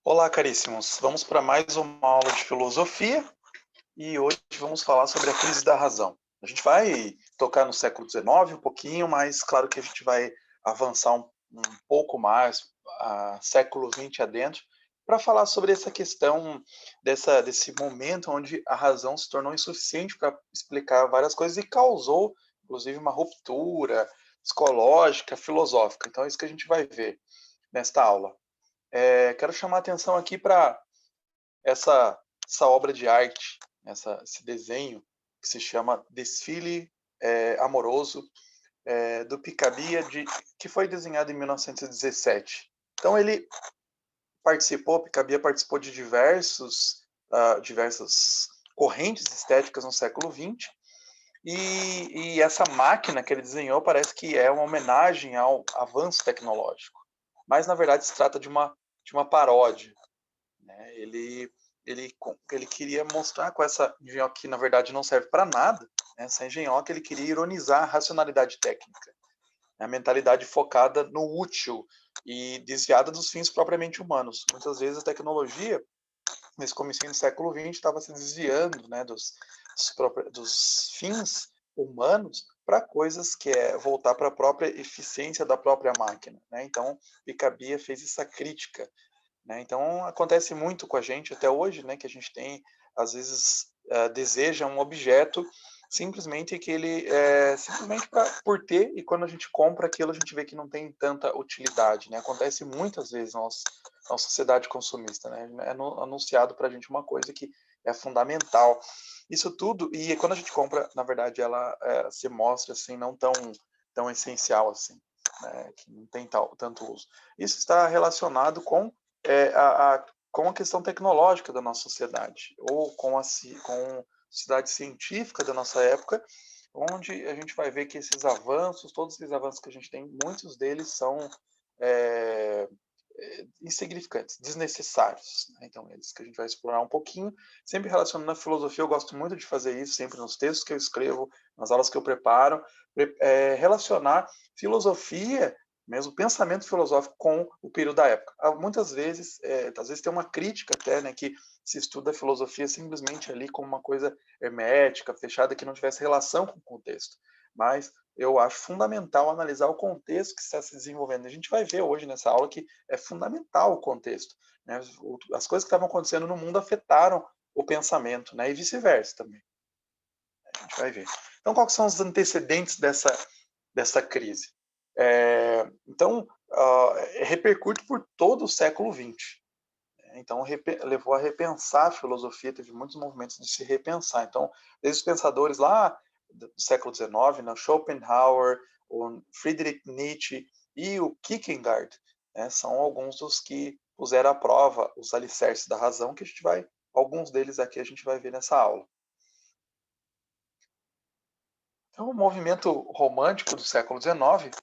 Olá, caríssimos. Vamos para mais uma aula de filosofia e hoje vamos falar sobre a crise da razão. A gente vai tocar no século XIX um pouquinho, mas claro que a gente vai avançar um pouco mais, século XX adentro, para falar sobre essa questão desse momento onde a razão se tornou insuficiente para explicar várias coisas e causou, inclusive, uma ruptura psicológica, filosófica. Então é isso que a gente vai ver nesta aula. Quero chamar a atenção aqui para essa, essa obra de arte, esse desenho que se chama Desfile Amoroso do Picabia, que foi desenhado em 1917. Então Picabia participou de diversas correntes estéticas no século XX, e essa máquina que ele desenhou parece que é uma homenagem ao avanço tecnológico, mas na verdade se trata de uma paródia, né? Ele queria mostrar com essa engenhoca que na verdade não serve para nada, né? Essa engenhoca ele queria ironizar a racionalidade técnica, né? A mentalidade focada no útil e desviada dos fins propriamente humanos. Muitas vezes a tecnologia, nesse comecinho do século XX, estava se desviando, né, dos fins humanos para coisas que é voltar para a própria eficiência da própria máquina, né? Então, Picabia fez essa crítica, né? Então acontece muito com a gente até hoje, né, que a gente tem, às vezes, deseja um objeto simplesmente que ele simplesmente por ter, e quando a gente compra aquilo a gente vê que não tem tanta utilidade, né? Acontece muitas vezes na sociedade consumista, né? É anunciado para a gente uma coisa que é fundamental. Isso tudo, e quando a gente compra, na verdade, ela se mostra assim não tão essencial assim, né? Que não tem tanto uso. Isso está relacionado com a questão tecnológica da nossa sociedade, ou com a sociedade científica da nossa época, onde a gente vai ver que esses avanços, todos esses avanços que a gente tem, muitos deles são é, insignificantes, desnecessários, né? Então, é isso que a gente vai explorar um pouquinho, sempre relacionando a filosofia. Eu gosto muito de fazer isso, sempre nos textos que eu escrevo, nas aulas que eu preparo, relacionar filosofia, mesmo pensamento filosófico, com o período da época. Muitas vezes, às vezes tem uma crítica até, né, que se estuda a filosofia simplesmente ali como uma coisa hermética, fechada, que não tivesse relação com o contexto. Mas eu acho fundamental analisar o contexto que está se desenvolvendo. A gente vai ver hoje nessa aula que é fundamental o contexto, né? As coisas que estavam acontecendo no mundo afetaram o pensamento, né? E vice-versa também. A gente vai ver. Então, quais são os antecedentes dessa crise? Então, repercute por todo o século XX. Então, levou a repensar a filosofia, teve muitos movimentos de se repensar. Então, desde os pensadores lá do século XIX, né, Schopenhauer, o Friedrich Nietzsche e o Kierkegaard, né, são alguns dos que puseram à prova os alicerces da razão, que alguns deles aqui a gente vai ver nessa aula. Então, o movimento romântico do século XIX,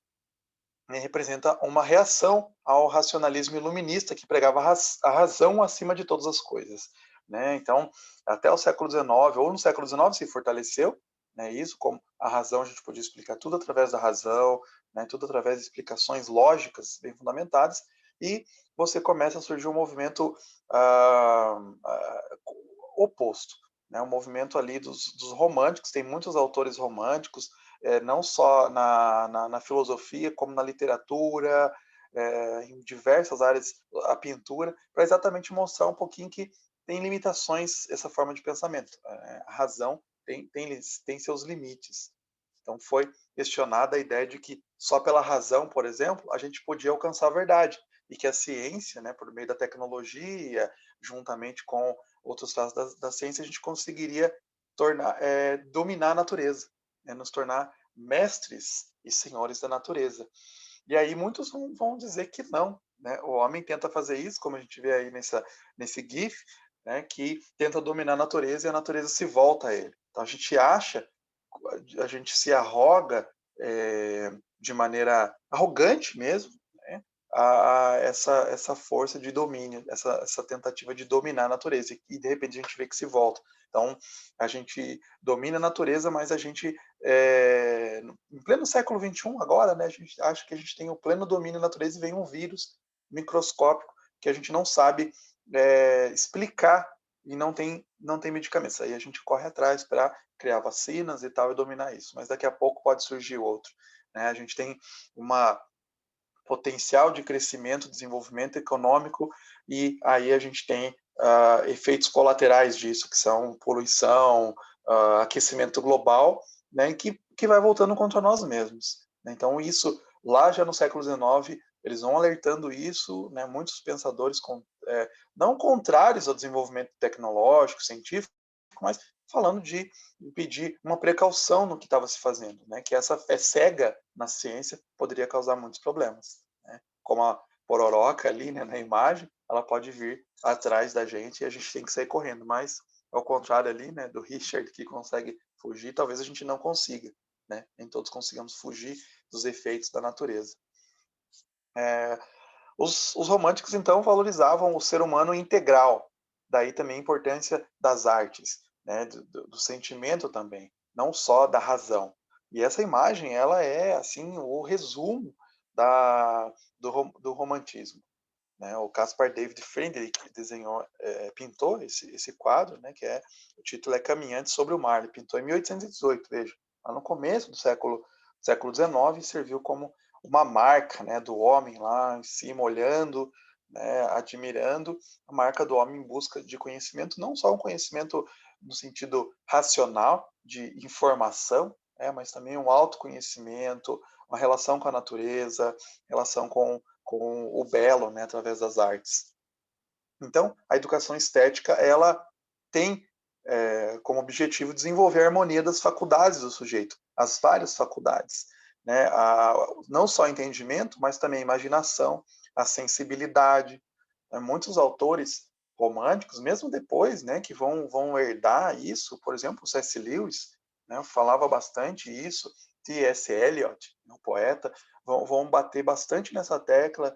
né, representa uma reação ao racionalismo iluminista que pregava a razão acima de todas as coisas, né? Então, até o século XIX, ou no século XIX se fortaleceu, né, isso, como a razão, a gente podia explicar tudo através da razão, né, tudo através de explicações lógicas bem fundamentadas, e você começa a surgir um movimento ah, ah, oposto, né, um movimento ali dos românticos. Tem muitos autores românticos, não só na filosofia, como na literatura, em diversas áreas, a pintura, para exatamente mostrar um pouquinho que tem limitações essa forma de pensamento. A razão tem seus limites. Então foi questionada a ideia de que só pela razão, por exemplo, a gente podia alcançar a verdade, e que a ciência, né, por meio da tecnologia, juntamente com outros traços da ciência, a gente conseguiria dominar a natureza, né, nos tornar mestres e senhores da natureza. E aí muitos vão dizer que não, né? O homem tenta fazer isso, como a gente vê aí nesse GIF, né, que tenta dominar a natureza e a natureza se volta a ele. Então a gente se arroga de maneira arrogante mesmo, né, a essa força de domínio, essa tentativa de dominar a natureza, e de repente a gente vê que se volta. Então, a gente domina a natureza, mas a gente, em pleno século XXI agora, né, a gente acha que a gente tem o pleno domínio da natureza e vem um vírus microscópico que a gente não sabe explicar e não tem medicamentos. Aí a gente corre atrás para criar vacinas e tal e dominar isso. Mas daqui a pouco pode surgir outro, né? A gente tem uma potencial de crescimento, desenvolvimento econômico, e aí a gente tem efeitos colaterais disso, que são poluição, aquecimento global, né, que vai voltando contra nós mesmos. Então, isso, lá já no século XIX, eles vão alertando isso, né, muitos pensadores não contrários ao desenvolvimento tecnológico, científico, mas falando de pedir uma precaução no que estava se fazendo, né, que essa fé cega na ciência poderia causar muitos problemas, né, como a pororoca ali, né, na imagem, ela pode vir atrás da gente e a gente tem que sair correndo, mas ao contrário ali, né, do Richard que consegue fugir, talvez a gente não consiga, né, nem todos consigamos fugir dos efeitos da natureza. Os românticos, então, valorizavam o ser humano integral, daí também a importância das artes, né, do sentimento também, não só da razão. E essa imagem, ela é, assim, o resumo do romantismo, né? O Caspar David Friedrich desenhou, pintou esse quadro, né, o título é Caminhante sobre o Mar, ele pintou em 1818, veja, lá no começo do século XIX, serviu como uma marca, né, do homem lá em cima, olhando, né, admirando, a marca do homem em busca de conhecimento, não só um conhecimento no sentido racional, de informação, mas também um autoconhecimento, uma relação com a natureza, relação com o belo, né, através das artes. Então, a educação estética, ela tem como objetivo desenvolver a harmonia das faculdades do sujeito, as várias faculdades, né, não só entendimento, mas também a imaginação, a sensibilidade. Muitos autores românticos, mesmo depois, né, que vão herdar isso, por exemplo, o C.S. Lewis, né, falava bastante isso, T.S. Eliot, o poeta, vão bater bastante nessa tecla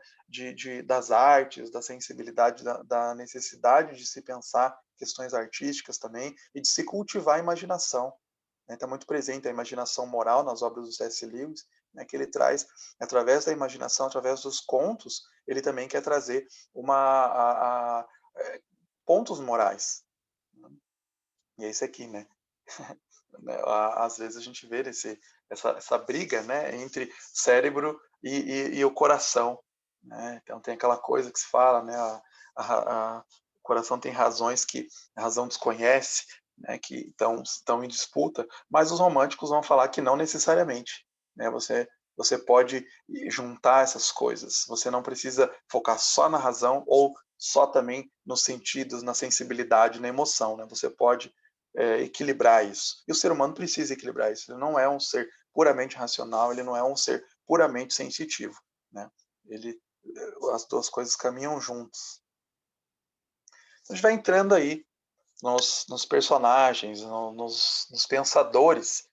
das artes, da sensibilidade, da necessidade de se pensar questões artísticas também e de se cultivar a imaginação. Está muito presente a imaginação moral nas obras do C.S. Lewis, né, que ele traz, através da imaginação, através dos contos, ele também quer trazer pontos morais. E é isso aqui, né? Às vezes a gente vê essa briga, né, entre cérebro e o coração, né? Então tem aquela coisa que se fala, né, o coração tem razões que a razão desconhece, né, que estão em disputa, mas os românticos vão falar que não necessariamente, né? Você pode juntar essas coisas. Você não precisa focar só na razão ou só também nos sentidos, na sensibilidade, na emoção, né? Você pode equilibrar isso. E o ser humano precisa equilibrar isso. Ele não é um ser puramente racional, ele não é um ser puramente sensitivo, né? As duas coisas caminham juntos. A gente vai entrando aí nos personagens, nos pensadores.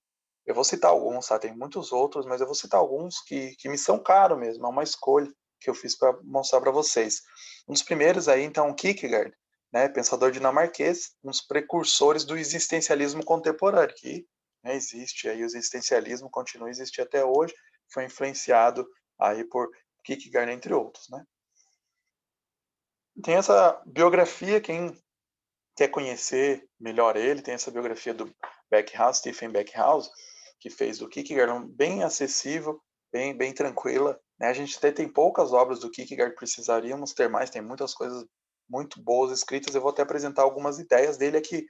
Eu vou citar alguns, tá? Tem muitos outros, mas eu vou citar alguns que me são caros mesmo. É uma escolha que eu fiz para mostrar para vocês. Um dos primeiros aí, então, Kierkegaard, né, pensador dinamarquês, um dos precursores do existencialismo contemporâneo, que, né, existe aí, o existencialismo continua a existir até hoje, foi influenciado aí por Kierkegaard, entre outros, né. Tem essa biografia, quem quer conhecer melhor ele, tem essa biografia do Backhouse, Stephen Backhouse, que fez do Kierkegaard, bem acessível, bem tranquila, né. A gente até tem poucas obras do Kierkegaard, precisaríamos ter mais, tem muitas coisas muito boas escritas. Eu vou até apresentar algumas ideias dele aqui,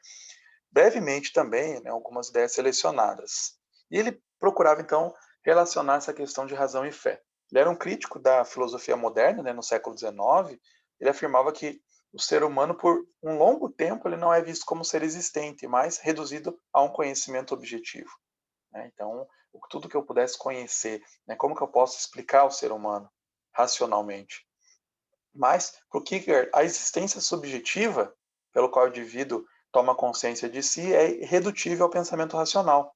brevemente também, né, algumas ideias selecionadas. E ele procurava, então, relacionar essa questão de razão e fé. Ele era um crítico da filosofia moderna, né, no século XIX. Ele afirmava que o ser humano, por um longo tempo, ele não é visto como ser existente, mas reduzido a um conhecimento objetivo, né? Então, tudo que eu pudesse conhecer, né, como que eu posso explicar o ser humano racionalmente? Mas, para o Kierkegaard, a existência subjetiva, pelo qual o indivíduo toma consciência de si, é irredutível ao pensamento racional,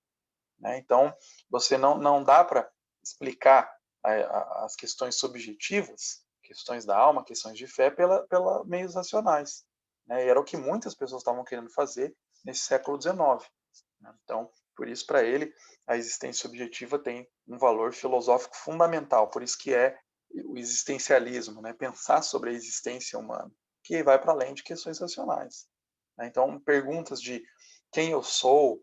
né? Então, você não dá para explicar as questões subjetivas, questões da alma, questões de fé, pela meios racionais, né? E era o que muitas pessoas estavam querendo fazer nesse século XIX, né? Então, por isso, para ele, a existência subjetiva tem um valor filosófico fundamental, por isso que é o existencialismo, né? Pensar sobre a existência humana. que vai para além de questões racionais, né? Então, perguntas de quem eu sou,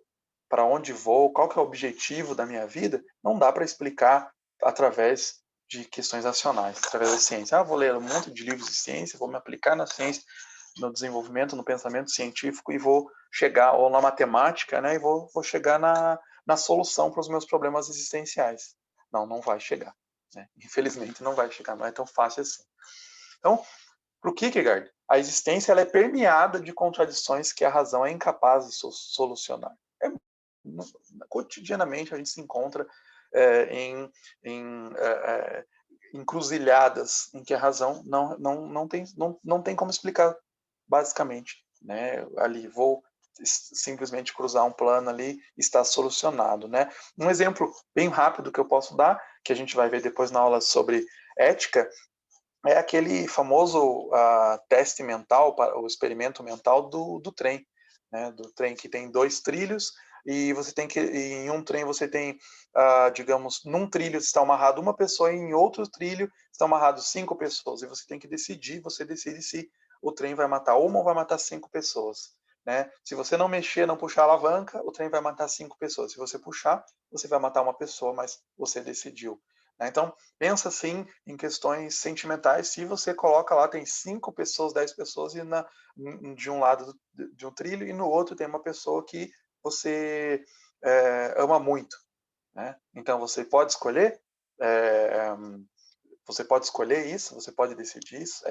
para onde vou, qual que é o objetivo da minha vida, não dá para explicar através de questões racionais, através da ciência. Vou ler um monte de livros de ciência, vou me aplicar na ciência, no desenvolvimento, no pensamento científico e vou chegar, ou na matemática, né, e vou chegar na solução para os meus problemas existenciais. Não, não vai chegar, né? Infelizmente não vai chegar, não é tão fácil assim. Então, para o Kierkegaard, a existência ela é permeada de contradições que a razão é incapaz de solucionar. Cotidianamente a gente se encontra em encruzilhadas em que a razão não tem como explicar, basicamente, né? Ali vou simplesmente cruzar um plano ali, está solucionado, né? Um exemplo bem rápido que eu posso dar, que a gente vai ver depois na aula sobre ética, é aquele famoso teste mental, o experimento mental do trem, né? Do trem que tem 2 trilhos e você tem que, em um trem você tem, digamos, num trilho está amarrado uma pessoa e em outro trilho estão amarrados 5 pessoas e você tem que decidir, você decide se o trem vai matar uma ou vai matar 5 pessoas, né? Se você não mexer, não puxar a alavanca, o trem vai matar 5 pessoas. Se você puxar, você vai matar uma pessoa, mas você decidiu. Então, pensa assim em questões sentimentais. Se você coloca lá, tem 5 pessoas, 10 pessoas, e de um lado de um trilho, e no outro tem uma pessoa que você ama muito, né? Então, você pode escolher isso, você pode decidir isso.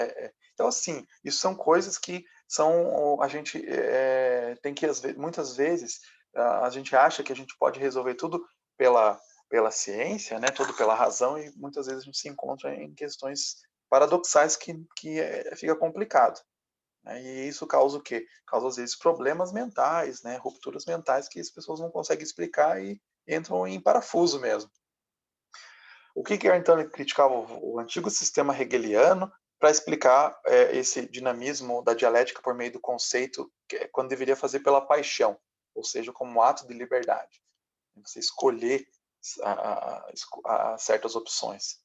Então, assim, isso são coisas que a gente tem que, muitas vezes, a gente acha que a gente pode resolver tudo pela ciência, né, tudo pela razão, e muitas vezes a gente se encontra em questões paradoxais que fica complicado, né? E isso causa o quê? Causa, às vezes, problemas mentais, né, rupturas mentais que as pessoas não conseguem explicar e entram em parafuso mesmo. O Kierkegaard, então, ele criticava o antigo sistema hegeliano para explicar esse dinamismo da dialética por meio do conceito, quando deveria fazer pela paixão, ou seja, como um ato de liberdade. Você escolher certas opções.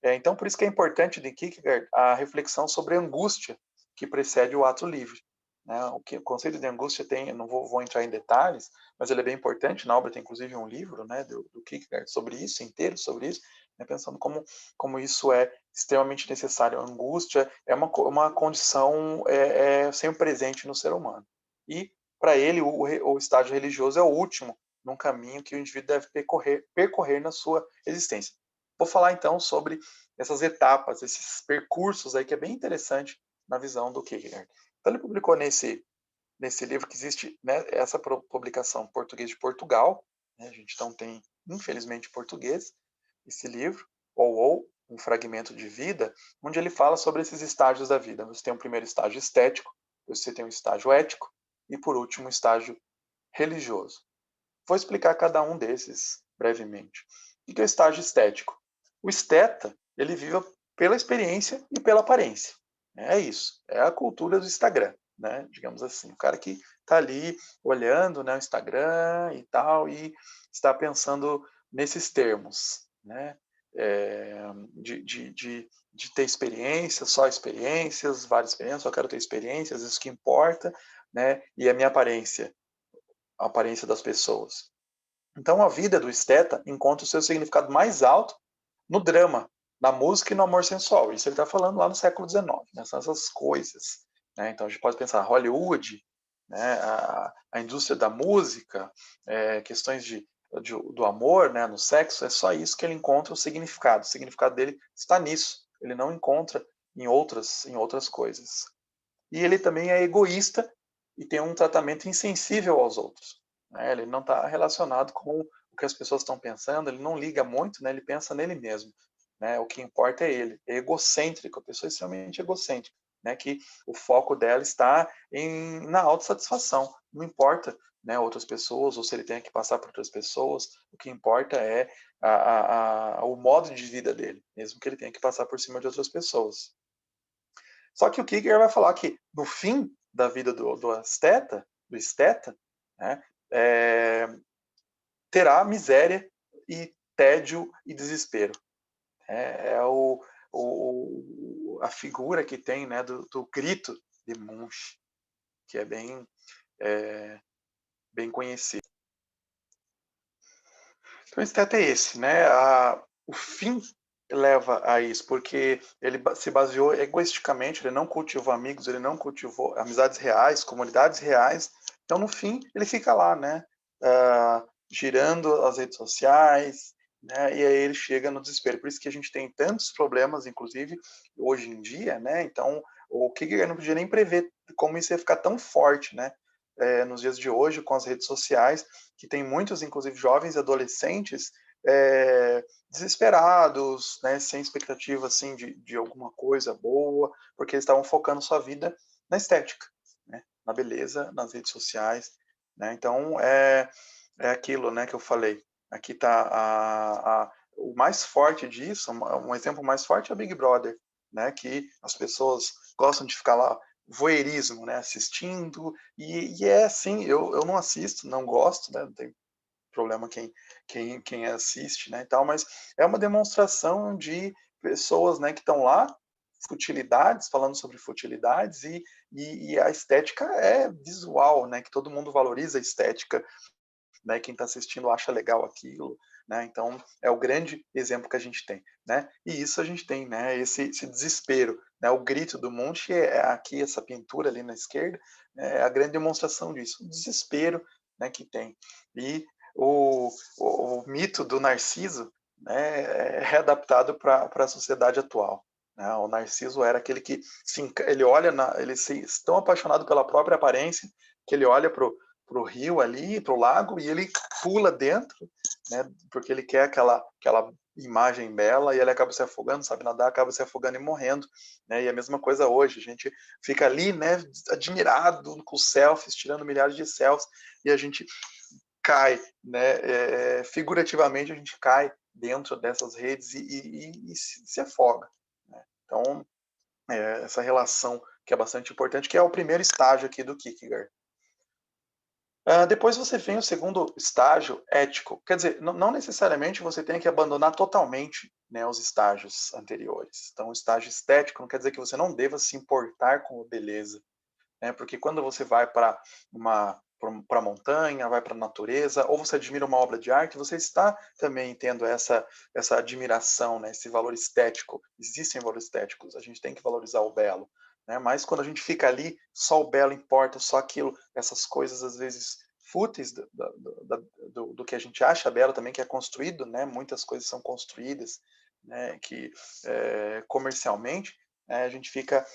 Então, por isso que é importante de Kierkegaard a reflexão sobre a angústia que precede o ato livre, né? O conceito de angústia tem, não vou entrar em detalhes, mas ele é bem importante. Na obra tem inclusive um livro, né, do Kierkegaard sobre isso, inteiro sobre isso, né, pensando como isso é extremamente necessário. A angústia é uma condição sempre presente no ser humano. E, para ele, o estágio religioso é o último num caminho que o indivíduo deve percorrer na sua existência. Vou falar então sobre essas etapas, esses percursos aí que é bem interessante na visão do Kierkegaard. Então ele publicou nesse livro que existe, né, essa publicação em português de Portugal, né, a gente não tem, infelizmente, em português esse livro, ou um fragmento de vida, onde ele fala sobre esses estágios da vida. Você tem um primeiro estágio estético, você tem um estágio ético e, por último, um estágio religioso. Vou explicar cada um desses brevemente. O que é o estágio estético? O esteta, ele vive pela experiência e pela aparência. É isso. É a cultura do Instagram, né? Digamos assim. O cara que está ali olhando, né, o Instagram e tal, e está pensando nesses termos, né? De ter experiências, só experiências, várias experiências, só quero ter experiências, isso que importa, né? E a minha aparência, a aparência das pessoas. Então, a vida do esteta encontra o seu significado mais alto no drama, na música e no amor sensual. Isso ele está falando lá no século XIX, né? São essas coisas, né? Então, a gente pode pensar Hollywood, né? A indústria da música, questões do amor, né? No sexo, é só isso que ele encontra o significado. O significado dele está nisso. Ele não encontra em outras coisas. E ele também é egoísta e tem um tratamento insensível aos outros, né? Ele não está relacionado com o que as pessoas estão pensando, ele não liga muito, né? Ele pensa nele mesmo, né? O que importa é ele. É egocêntrico, a pessoa é extremamente egocêntrica, né? Que o foco dela está na autossatisfação. Não importa, né, outras pessoas, ou se ele tem que passar por outras pessoas, o que importa é o modo de vida dele, mesmo que ele tenha que passar por cima de outras pessoas. Só que o Kierkegaard vai falar que no fim da vida do esteta, né, terá miséria e tédio e desespero. É a figura que tem, né, do grito de Munch, que é bem conhecido. Então, o esteta é esse, né? O fim leva a isso, porque ele se baseou egoisticamente, ele não cultivou amigos, ele não cultivou amizades reais, comunidades reais. Então, no fim, ele fica lá, né? Girando as redes sociais, né? E aí ele chega no desespero. Por isso que a gente tem tantos problemas, inclusive, hoje em dia, né? Então, o Kierkegaard não podia nem prever como isso ia ficar tão forte, né? Nos dias de hoje, com as redes sociais, que tem muitos, inclusive jovens e adolescentes, desesperados, né, sem expectativa assim, de alguma coisa boa, porque eles estavam focando sua vida na estética, né, na beleza, nas redes sociais. Né, então, é aquilo, né, que eu falei. Aqui está o mais forte disso, um exemplo mais forte é o Big Brother, né, que as pessoas gostam de ficar lá voyeurismo, né, assistindo, e é assim, eu não assisto, não gosto, né, não tem problema quem assiste, né, e tal, mas é uma demonstração de pessoas, né, que estão lá, futilidades, falando sobre futilidades, e a estética é visual, né, que todo mundo valoriza a estética, né, quem está assistindo acha legal aquilo, né, então é o grande exemplo que a gente tem, né, e isso a gente tem, né, esse desespero, né, o grito do monte é aqui, essa pintura ali na esquerda, é a grande demonstração disso, o desespero, né, que tem, e o mito do Narciso, né, é readaptado para a sociedade atual, né, o Narciso era aquele que ele olha, ele se tão apaixonado pela própria aparência, que ele olha para o rio ali, para o lago, e ele pula dentro, né, porque ele quer aquela imagem bela, e ele acaba se afogando, sabe nadar, acaba se afogando e morrendo, né, e a mesma coisa hoje, a gente fica ali, né, admirado com selfies, tirando milhares de selfies, e a gente cai, né, figurativamente a gente cai dentro dessas redes e se afoga, né? Então, essa relação que é bastante importante, que é o primeiro estágio aqui do Kierkegaard. Depois você vem o segundo estágio, ético. Quer dizer, não necessariamente você tem que abandonar totalmente, né, os estágios anteriores. Então, o estágio estético não quer dizer que você não deva se importar com a beleza, né? Porque quando você vai para a montanha, vai para a natureza, ou você admira uma obra de arte, você está também tendo essa admiração, né, esse valor estético. Existem valores estéticos, a gente tem que valorizar o belo. Né? Mas quando a gente fica ali, só o belo importa, só aquilo, essas coisas às vezes fúteis do que a gente acha belo também, que é construído, né? Muitas coisas são construídas, né? Que comercialmente a gente fica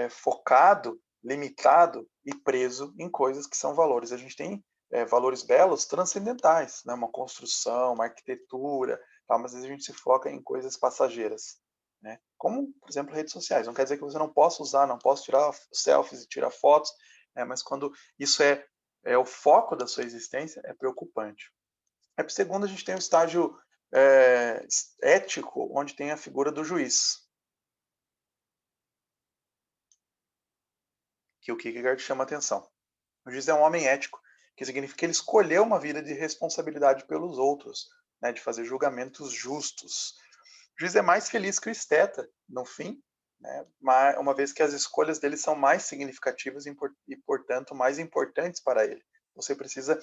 focado, limitado e preso em coisas que são valores. A gente tem valores belos transcendentais, né? Uma construção, uma arquitetura, tal, mas às vezes a gente se foca em coisas passageiras. Né? Como, por exemplo, redes sociais. Não quer dizer que você não possa usar, não possa tirar selfies e tirar fotos, mas quando isso é o foco da sua existência, é preocupante. Aí, por segundo, a gente tem o estágio ético, onde tem a figura do juiz, que o Kierkegaard chama atenção. O juiz é um homem ético, que significa que ele escolheu uma vida de responsabilidade pelos outros, né, de fazer julgamentos justos. O juiz é mais feliz que o esteta, no fim, né, uma vez que as escolhas dele são mais significativas e, portanto, mais importantes para ele. Você precisa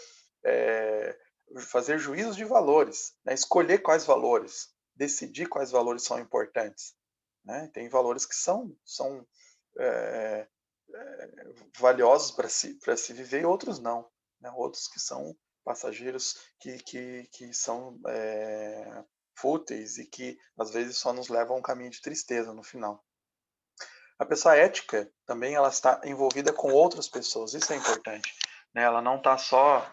fazer juízos de valores, né, escolher quais valores, decidir quais valores são importantes. Né? Tem valores que são valiosos para se viver e outros não. Né? Outros que são passageiros, que são fúteis e que às vezes só nos levam a um caminho de tristeza no final. A pessoa ética também ela está envolvida com outras pessoas, isso é importante. Né? Ela não está só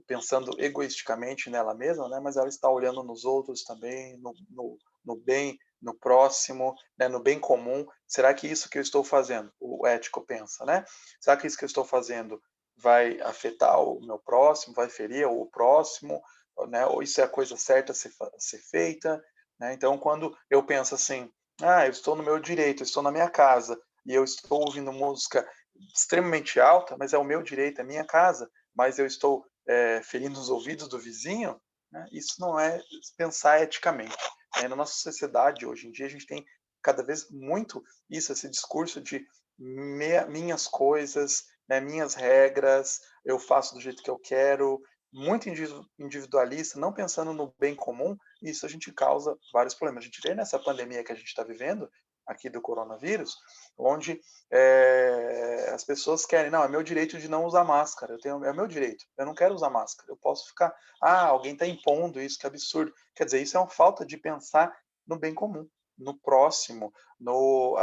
pensando egoisticamente nela mesma, né? Mas ela está olhando nos outros também, no bem, no próximo, né? No bem comum. Será que isso que eu estou fazendo, o ético pensa, né? Será que isso que eu estou fazendo vai afetar o meu próximo, vai ferir o próximo, né? Ou isso é a coisa certa a ser feita? Né? Então, quando eu penso assim, eu estou no meu direito, eu estou na minha casa e eu estou ouvindo música extremamente alta, mas é o meu direito, é minha casa, mas eu estou ferindo os ouvidos do vizinho, né? Isso não é pensar eticamente. Na nossa sociedade, hoje em dia, a gente tem cada vez muito isso, esse discurso de minhas coisas, né, minhas regras, eu faço do jeito que eu quero, muito individualista, não pensando no bem comum, e isso a gente causa vários problemas. A gente vê nessa pandemia que a gente está vivendo, aqui do coronavírus, onde as pessoas querem, não, é meu direito de não usar máscara, é meu direito, eu não quero usar máscara, eu posso ficar, alguém está impondo isso, que absurdo. Quer dizer, isso é uma falta de pensar no bem comum, no próximo, no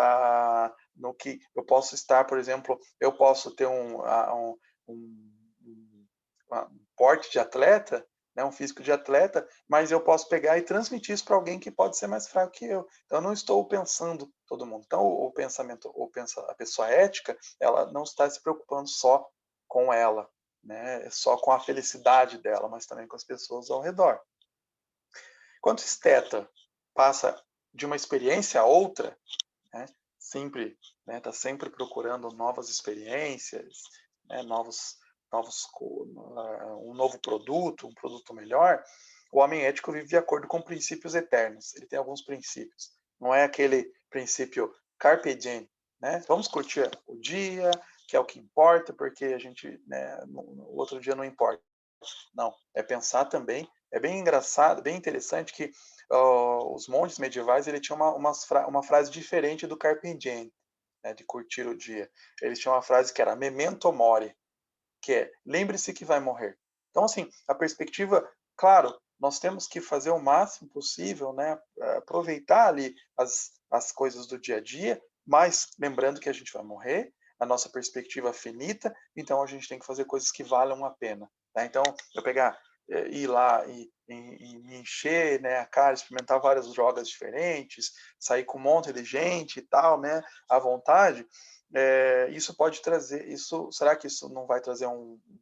que eu posso estar, por exemplo, eu posso ter um porte de atleta, né, um físico de atleta, mas eu posso pegar e transmitir isso para alguém que pode ser mais fraco que eu. Então, eu não estou pensando todo mundo. Então, a pessoa ética, ela não está se preocupando só com ela, né, só com a felicidade dela, mas também com as pessoas ao redor. Quando o esteta passa de uma experiência a outra, né, sempre, né, tá sempre procurando novas experiências, né, um novo produto, um produto melhor. O homem ético vive de acordo com princípios eternos. Ele tem alguns princípios. Não é aquele princípio carpe diem, né? Vamos curtir o dia, que é o que importa, porque a gente, né, no outro dia não importa. Não, é pensar também. É bem engraçado, bem interessante que os monges medievais ele tinha uma frase diferente do carpe diem, né, de curtir o dia. Eles tinham uma frase que era memento mori, que é lembre-se que vai morrer. Então, assim, a perspectiva, claro, nós temos que fazer o máximo possível, né, aproveitar ali as coisas do dia a dia, mas lembrando que a gente vai morrer, a nossa perspectiva é finita, então a gente tem que fazer coisas que valham a pena. Tá? Então, eu pegar, ir lá e me encher, né, a cara, experimentar várias drogas diferentes, sair com um monte de gente e tal, né, à vontade, isso pode trazer, será que isso não vai trazer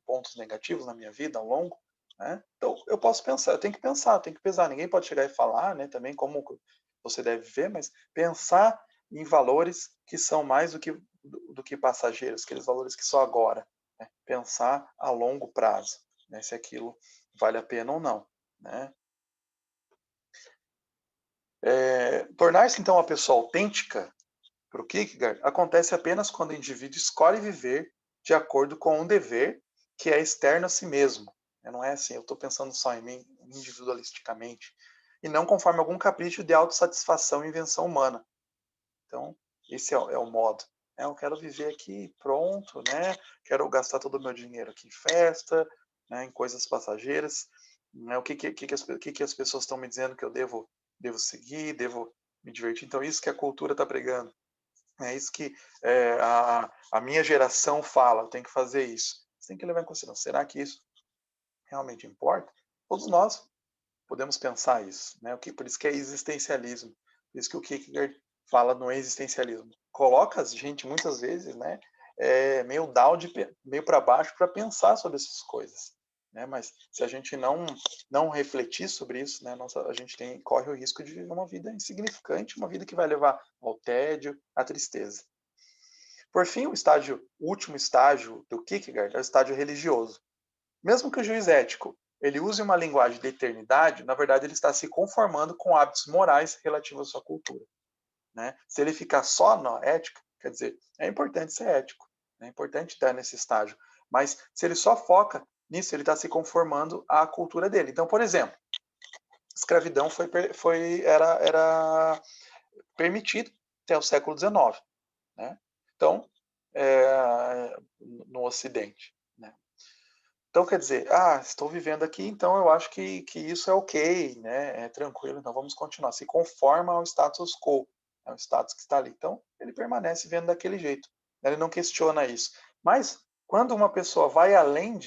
pontos negativos na minha vida ao longo? Né? Então, eu posso pensar, eu tenho que pensar, eu tenho que pesar. Ninguém pode chegar e falar, né, também como você deve ver, mas pensar em valores que são mais do que passageiros, aqueles valores que só agora. Né? Pensar a longo prazo, né, se aquilo vale a pena ou não. Né? Tornar-se, então, uma pessoa autêntica para o Kierkegaard, acontece apenas quando o indivíduo escolhe viver de acordo com um dever que é externo a si mesmo. Não é assim, eu estou pensando só em mim, individualisticamente, e não conforme algum capricho de autossatisfação e invenção humana. Então, esse é o modo. Eu quero viver aqui, pronto, né? Quero gastar todo o meu dinheiro aqui em festa, né? Em coisas passageiras. Né? O que as pessoas estão me dizendo que eu devo seguir, devo me divertir. Então, isso que a cultura está pregando. É isso que a minha geração fala, eu tenho que fazer isso. Você tem que levar em consideração, será que isso realmente importa? Todos nós podemos pensar isso, né? Por isso que é existencialismo, por isso que o Kierkegaard fala no existencialismo. Coloca a gente, muitas vezes, né, meio down, meio para baixo, para pensar sobre essas coisas. Né? Mas se a gente não refletir sobre isso, né, a gente corre o risco de viver uma vida insignificante, uma vida que vai levar ao tédio, à tristeza. Por fim, o último estágio do Kierkegaard é o estágio religioso. Mesmo que o juiz ético ele use uma linguagem de eternidade, na verdade ele está se conformando com hábitos morais relativos à sua cultura. Né? Se ele ficar só na ética, quer dizer, é importante ser ético, é importante estar nesse estágio, mas se ele só foca nisso, ele está se conformando à cultura dele. Então, por exemplo, escravidão era permitido até o século XIX. Né? Então, no Ocidente. Né? Então, quer dizer, estou vivendo aqui, então eu acho que isso é ok, né? É tranquilo, então vamos continuar. Se conforma ao status quo, é o status que está ali. Então, ele permanece vendo daquele jeito. Ele não questiona isso. Mas, quando uma pessoa vai além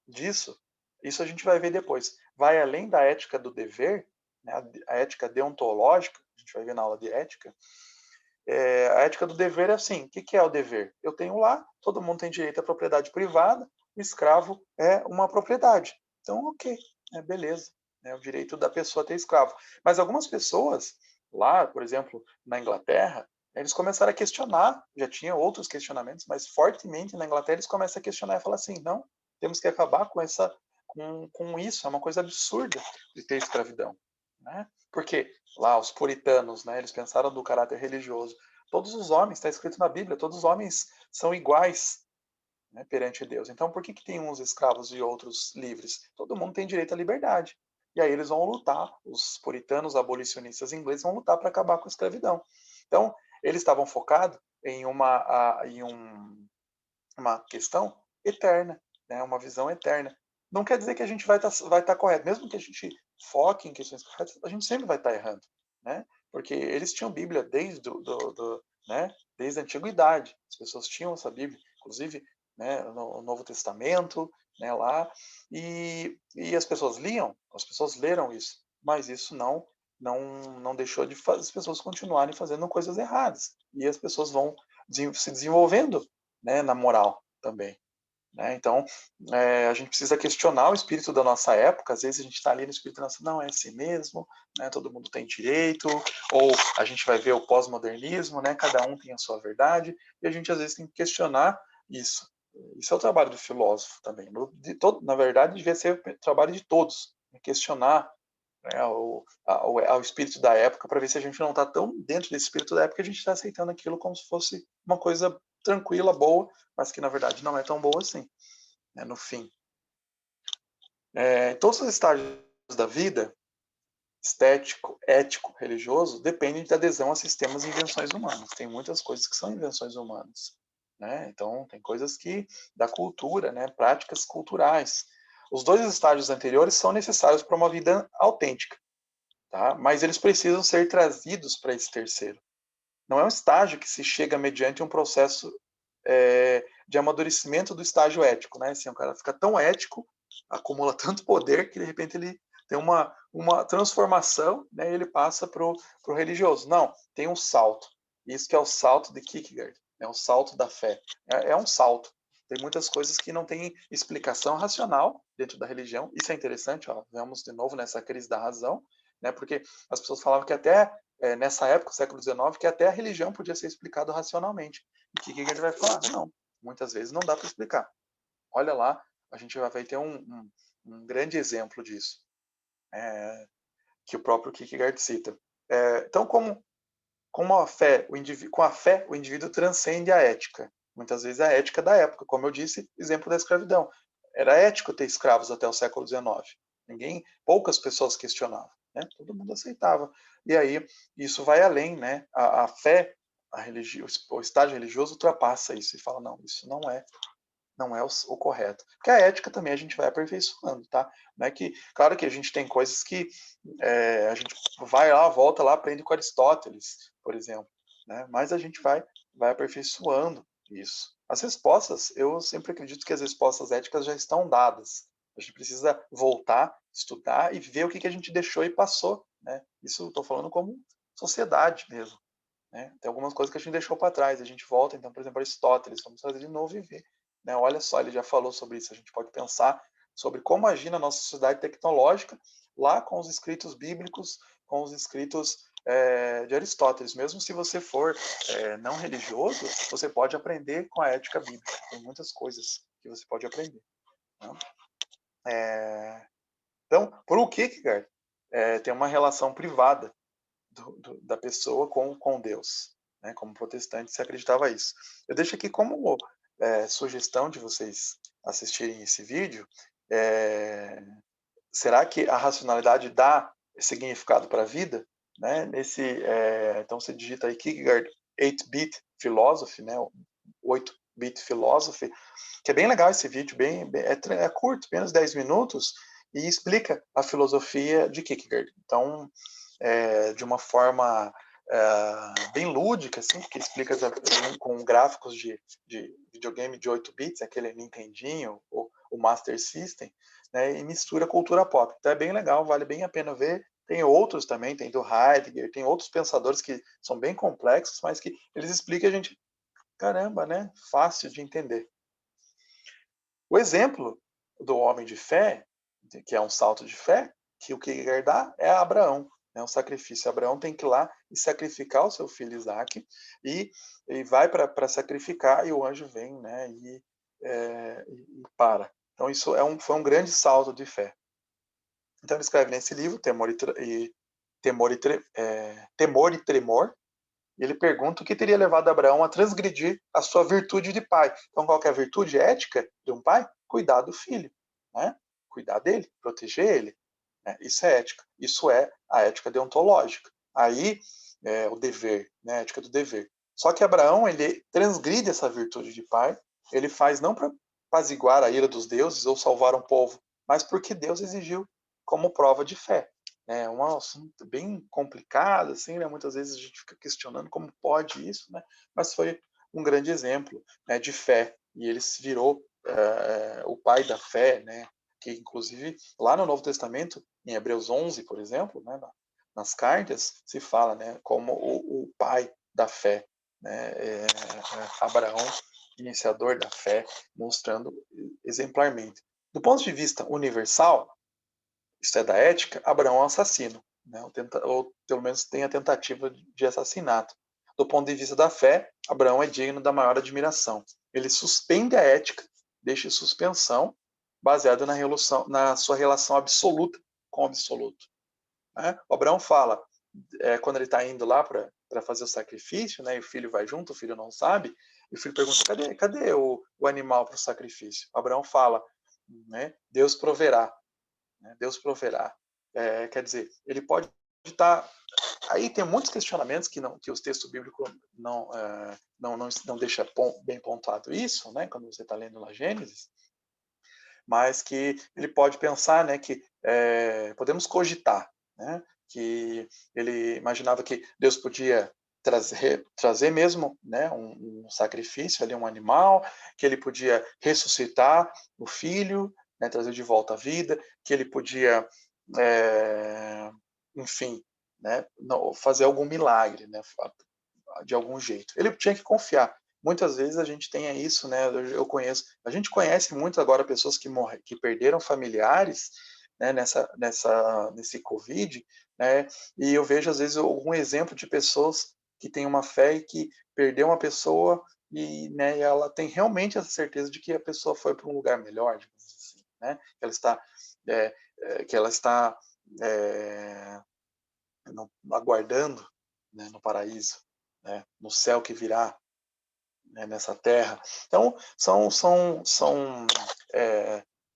disso, isso a gente vai ver depois, vai além da ética do dever, né? A ética deontológica, a gente vai ver na aula de ética, a ética do dever é assim, o que é o dever? Eu tenho lá, todo mundo tem direito à propriedade privada, o escravo é uma propriedade. Então, ok, beleza, é o direito da pessoa ter escravo. Mas algumas pessoas, lá, por exemplo, na Inglaterra, eles começaram a questionar, já tinha outros questionamentos, mas fortemente na Inglaterra eles começam a questionar e falar assim, não, temos que acabar com isso, é uma coisa absurda de ter escravidão. né? Porque lá os puritanos, né, eles pensaram do caráter religioso. Todos os homens, está escrito na Bíblia, todos os homens são iguais, né, perante Deus. Então, por que, que tem uns escravos e outros livres? Todo mundo tem direito à liberdade. E aí eles vão lutar, os puritanos abolicionistas ingleses vão lutar para acabar com a escravidão. Então, eles estavam focados em uma questão eterna, né, uma visão eterna. Não quer dizer que a gente vai tá correto. Mesmo que a gente foque em questões corretas, a gente sempre vai estar errando, né? Porque eles tinham Bíblia né, desde a antiguidade. As pessoas tinham essa Bíblia, inclusive, né, no Novo Testamento, né, lá, e as pessoas liam, as pessoas leram isso, mas isso não deixou de as pessoas continuarem fazendo coisas erradas. E as pessoas vão se desenvolvendo, né, na moral também. Né? Então, a gente precisa questionar o espírito da nossa época. Às vezes a gente está ali no espírito da nossa, não, é assim mesmo, né? Todo mundo tem direito, ou a gente vai ver o pós-modernismo, né? Cada um tem a sua verdade, e a gente às vezes tem que questionar isso. Isso é o trabalho do filósofo também. Na verdade, devia ser o trabalho de todos, né? Questionar, né, ao espírito da época, para ver se a gente não está tão dentro desse espírito da época que a gente está aceitando aquilo como se fosse uma coisa tranquila, boa, mas que na verdade não é tão boa assim, né, no fim. Todos os estágios da vida, estético, ético, religioso, dependem da adesão a sistemas e invenções humanas. Tem muitas coisas que são invenções humanas, né? Então, tem coisas que da cultura, né, práticas culturais. Os dois estágios anteriores são necessários para uma vida autêntica, tá? Mas eles precisam ser trazidos para esse terceiro. Não é um estágio que se chega mediante um processo de amadurecimento do estágio ético, né? Assim, o cara fica tão ético, acumula tanto poder que de repente ele tem uma transformação, né? E ele passa para o religioso. Não, tem um salto. Isso que é o salto de Kierkegaard, é o salto da fé. É um salto. Tem muitas coisas que não têm explicação racional dentro da religião. Isso é interessante, ó. Vemos de novo nessa crise da razão, né? Porque as pessoas falavam que até nessa época, século XIX, que até a religião podia ser explicada racionalmente. E o que ele vai falar? Não, muitas vezes não dá para explicar. Olha lá, a gente vai ter um grande exemplo disso, que o próprio Kierkegaard cita. Então, com a fé, o indivíduo transcende a ética. Muitas vezes a ética da época, como eu disse, exemplo da escravidão. Era ético ter escravos até o século XIX. Poucas pessoas questionavam, né? Todo mundo aceitava. E aí isso vai além, né? A fé, o estágio religioso ultrapassa isso e fala não, isso não é o correto. Porque a ética também a gente vai aperfeiçoando, tá? Não é que, claro que a gente tem coisas que a gente vai lá, volta lá, aprende com Aristóteles, por exemplo, né? Mas a gente vai aperfeiçoando isso. As respostas, eu sempre acredito que as respostas éticas já estão dadas. A gente precisa voltar, estudar e ver o que a gente deixou e passou, né? Isso estou falando como sociedade mesmo. Né? Tem algumas coisas que a gente deixou para trás, a gente volta, então, por exemplo, Aristóteles, vamos trazer de novo e ver. Né? Olha só, ele já falou sobre isso, a gente pode pensar sobre como agir na nossa sociedade tecnológica, lá com os escritos bíblicos, com os escritos de Aristóteles. Mesmo se você for não religioso, você pode aprender com a ética bíblica. Tem muitas coisas que você pode aprender. Né? Então, por o Kierkegaard, tem uma relação privada da pessoa com Deus. Né? Como protestante, se acreditava isso. Eu deixo aqui como sugestão de vocês assistirem esse vídeo. Será que a racionalidade dá significado para a vida? Né? Então você digita aí Kierkegaard 8-bit philosophy, né? 8-bit philosophy, que é bem legal esse vídeo, é curto, menos 10 minutos, e explica a filosofia de Kierkegaard. Então, de uma forma bem lúdica, assim, porque explica com gráficos de videogame de 8 bits, aquele Nintendinho, o Master System, né, e mistura cultura pop. Então é bem legal, vale bem a pena ver. Tem outros também, tem do Heidegger, tem outros pensadores que são bem complexos, mas que eles explicam a gente, caramba, né, fácil de entender. O exemplo do homem de fé, que é um salto de fé, que o Kierkegaard dá é Abraão, né, o sacrifício. Abraão tem que ir lá e sacrificar o seu filho Isaac, e vai para sacrificar, e o anjo vem, né, e para. Então isso foi um grande salto de fé. Então ele escreve nesse livro, Temor e temor e tremor. E ele pergunta o que teria levado Abraão a transgredir a sua virtude de pai. Então, qual que é a virtude ética de um pai? Cuidar do filho, né? Cuidar dele, proteger ele. Né? Isso é ética. Isso é a ética deontológica. Aí, o dever, né? A ética do dever. Só que Abraão, ele transgride essa virtude de pai. Ele faz não para apaziguar a ira dos deuses ou salvar um povo, mas porque Deus exigiu como prova de fé. É um assunto bem complicado, assim, né? Muitas vezes a gente fica questionando como pode isso, né? Mas foi um grande exemplo, né, de fé. E ele se virou o pai da fé, né? Que inclusive lá no Novo Testamento, em Hebreus 11, por exemplo, né, nas cartas, se fala, né, como o pai da fé, né? Abraão, iniciador da fé, mostrando exemplarmente. Do ponto de vista universal, isso é da ética, Abraão é um assassino, né? Ou pelo menos tem a tentativa de assassinato. Do ponto de vista da fé, Abraão é digno da maior admiração. Ele suspende a ética, deixa em suspensão, baseado na sua relação absoluta com o absoluto. Né? O Abraão fala, quando ele está indo lá para fazer o sacrifício, né, e o filho vai junto, o filho não sabe, e o filho pergunta, cadê o animal para o sacrifício? O Abraão fala, né, Deus proverá. Deus proverá. Quer dizer, ele pode estar. Aí tem muitos questionamentos que os textos bíblicos não deixa bem pontuado isso, né? Quando você está lendo lá Gênesis, mas que ele pode pensar, né? Que podemos cogitar, né? Que ele imaginava que Deus podia trazer mesmo, né? Um sacrifício ali, um animal, que ele podia ressuscitar o filho, né, trazer de volta a vida, que ele podia, enfim, né, fazer algum milagre, né, de algum jeito. Ele tinha que confiar. Muitas vezes a gente tem isso, né? A gente conhece muito agora pessoas que perderam familiares, né, nesse Covid, né? E eu vejo às vezes algum exemplo de pessoas que têm uma fé e que perdeu uma pessoa e, né, ela tem realmente essa certeza de que a pessoa foi para um lugar melhor, digamos assim, né? Que ela está aguardando, né, no paraíso, né, no céu que virá, né, nessa terra. Então, são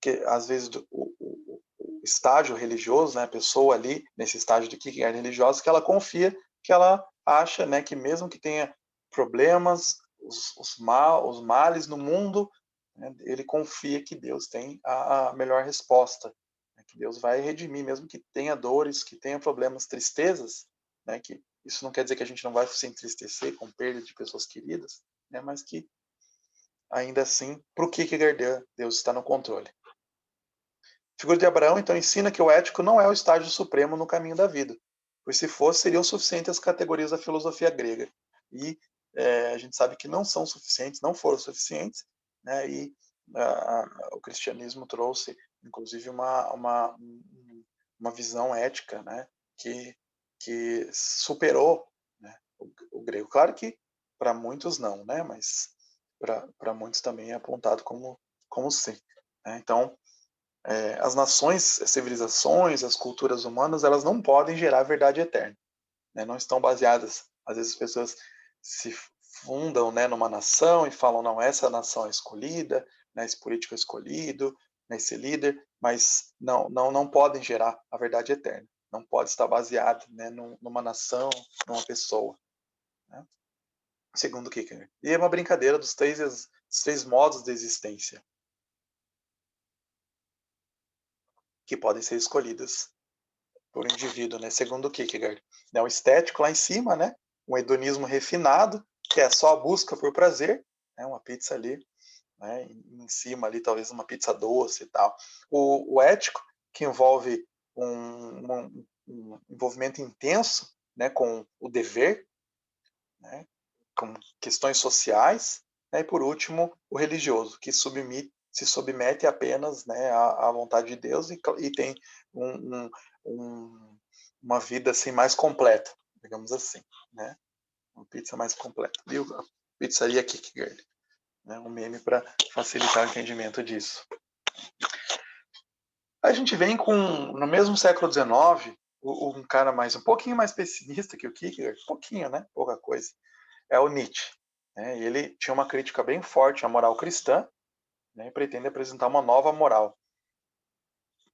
que às vezes o estágio religioso, né, a pessoa ali nesse estágio de que é religiosa, que ela confia, que ela acha, né, que mesmo que tenha problemas, os males no mundo, né, ele confia que Deus tem a melhor resposta, né, que Deus vai redimir, mesmo que tenha dores, que tenha problemas, tristezas, né, que isso não quer dizer que a gente não vai se entristecer com perda de pessoas queridas, né, mas que ainda assim, para o que Deus está no controle. A figura de Abraão, então, ensina que o ético não é o estágio supremo no caminho da vida, pois se fosse, seriam suficientes as categorias da filosofia grega. E a gente sabe que não são suficientes, não foram suficientes, né, e o cristianismo trouxe, inclusive, uma visão ética, né, que superou, né, o grego. Claro que para muitos não, né, mas para muitos também é apontado como sim. Né? Então, as nações, as civilizações, as culturas humanas, elas não podem gerar verdade eterna. Né? Não estão baseadas. Às vezes as pessoas se fundam, né, numa nação e falam, não, essa nação é escolhida, né, esse político é escolhido, né, esse líder, mas não podem gerar a verdade eterna. Não pode estar baseado, né, numa nação, numa pessoa. Né? Segundo Kierkegaard. E é uma brincadeira dos três modos de existência que podem ser escolhidas por um indivíduo, né? Segundo Kierkegaard. O estético lá em cima, né? Um hedonismo refinado, que é só a busca por prazer, né? Uma pizza ali, né? Em cima ali, talvez uma pizza doce e tal. O ético, que envolve um envolvimento intenso, né? Com o dever, né? Com questões sociais, né? E por último, o religioso, que se submete apenas, né, à vontade de Deus e tem uma vida assim mais completa, digamos assim, né? Uma pizza mais completa. Viu? A pizzaria Kierkegaard, né? Um meme para facilitar o entendimento disso. A gente vem no mesmo século XIX, um cara um pouquinho mais pessimista que o Kierkegaard, pouquinho, né? Pouca coisa, é o Nietzsche. Né? Ele tinha uma crítica bem forte à moral cristã, né? E pretende apresentar uma nova moral.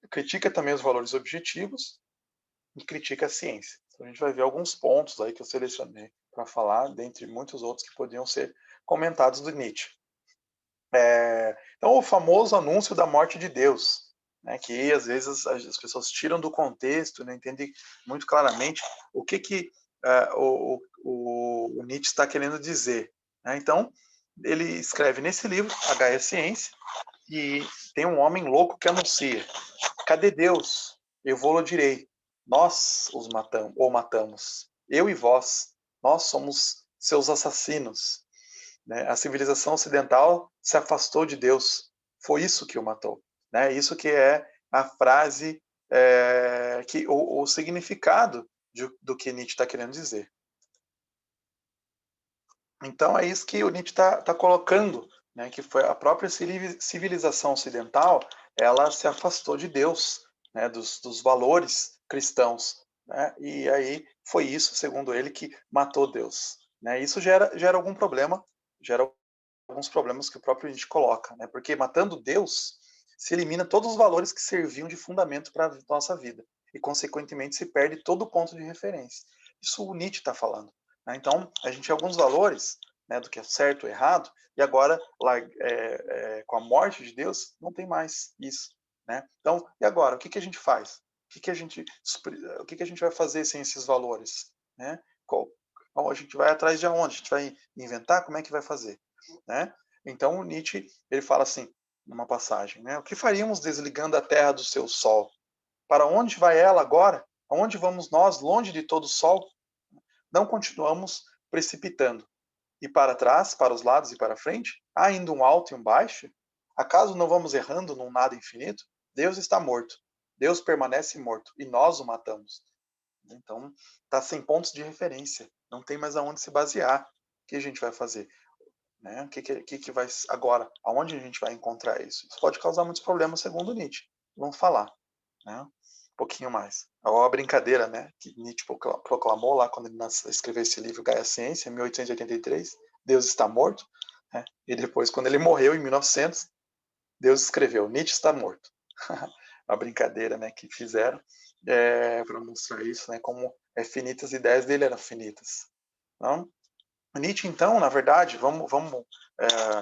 Critica também os valores objetivos e critica a ciência. Então, a gente vai ver alguns pontos aí que eu selecionei para falar, dentre muitos outros que podiam ser comentados do Nietzsche. Então, o famoso anúncio da morte de Deus, né, que às vezes as pessoas tiram do contexto, não entendem muito claramente o que o Nietzsche está querendo dizer. Né? Então, ele escreve nesse livro, H é a Ciência, e tem um homem louco que anuncia: cadê Deus? Eu vou-lo direi. Nós os matamos, ou matamos. Eu e vós, nós somos seus assassinos. Né? A civilização ocidental se afastou de Deus. Foi isso que o matou. Né? Isso que é a frase, o significado do que Nietzsche está querendo dizer. Então é isso que o Nietzsche está colocando, né? Que foi a própria civilização ocidental, ela se afastou de Deus, né? dos valores cristãos. Né? E aí foi isso, segundo ele, que matou Deus. Né? Isso gera algum problema, gera alguns problemas que o próprio Nietzsche coloca, né? Porque matando Deus, se elimina todos os valores que serviam de fundamento para a nossa vida e, consequentemente, se perde todo o ponto de referência. Isso o Nietzsche está falando. Né? Então, a gente tem alguns valores, né, do que é certo ou errado, e agora, com a morte de Deus, não tem mais isso. Né? Então, e agora? O que a gente faz? O que a gente vai fazer sem esses valores? Né? A gente vai atrás de onde? A gente vai inventar? Como é que vai fazer? Né? Então, Nietzsche ele fala assim, numa passagem, né? O que faríamos desligando a Terra do seu Sol? Para onde vai ela agora? Aonde vamos nós, longe de todo o Sol? Não continuamos precipitando. E para trás, para os lados e para a frente, há ainda um alto e um baixo? Acaso não vamos errando num nada infinito? Deus está morto. Deus permanece morto e nós o matamos. Então, está sem pontos de referência. Não tem mais aonde se basear. O que a gente vai fazer? Né? O que vai agora? Aonde a gente vai encontrar isso? Isso pode causar muitos problemas, segundo Nietzsche. Vamos falar, né? Um pouquinho mais. A brincadeira, né, que Nietzsche proclamou lá quando ele escreveu esse livro Gaia Ciência, em 1883, Deus está morto, né? E depois, quando ele morreu em 1900, Deus escreveu Nietzsche está morto. Uma brincadeira, né, que fizeram para mostrar isso, né, como finitas, as ideias dele eram finitas. Então, Nietzsche, então, na verdade, vamos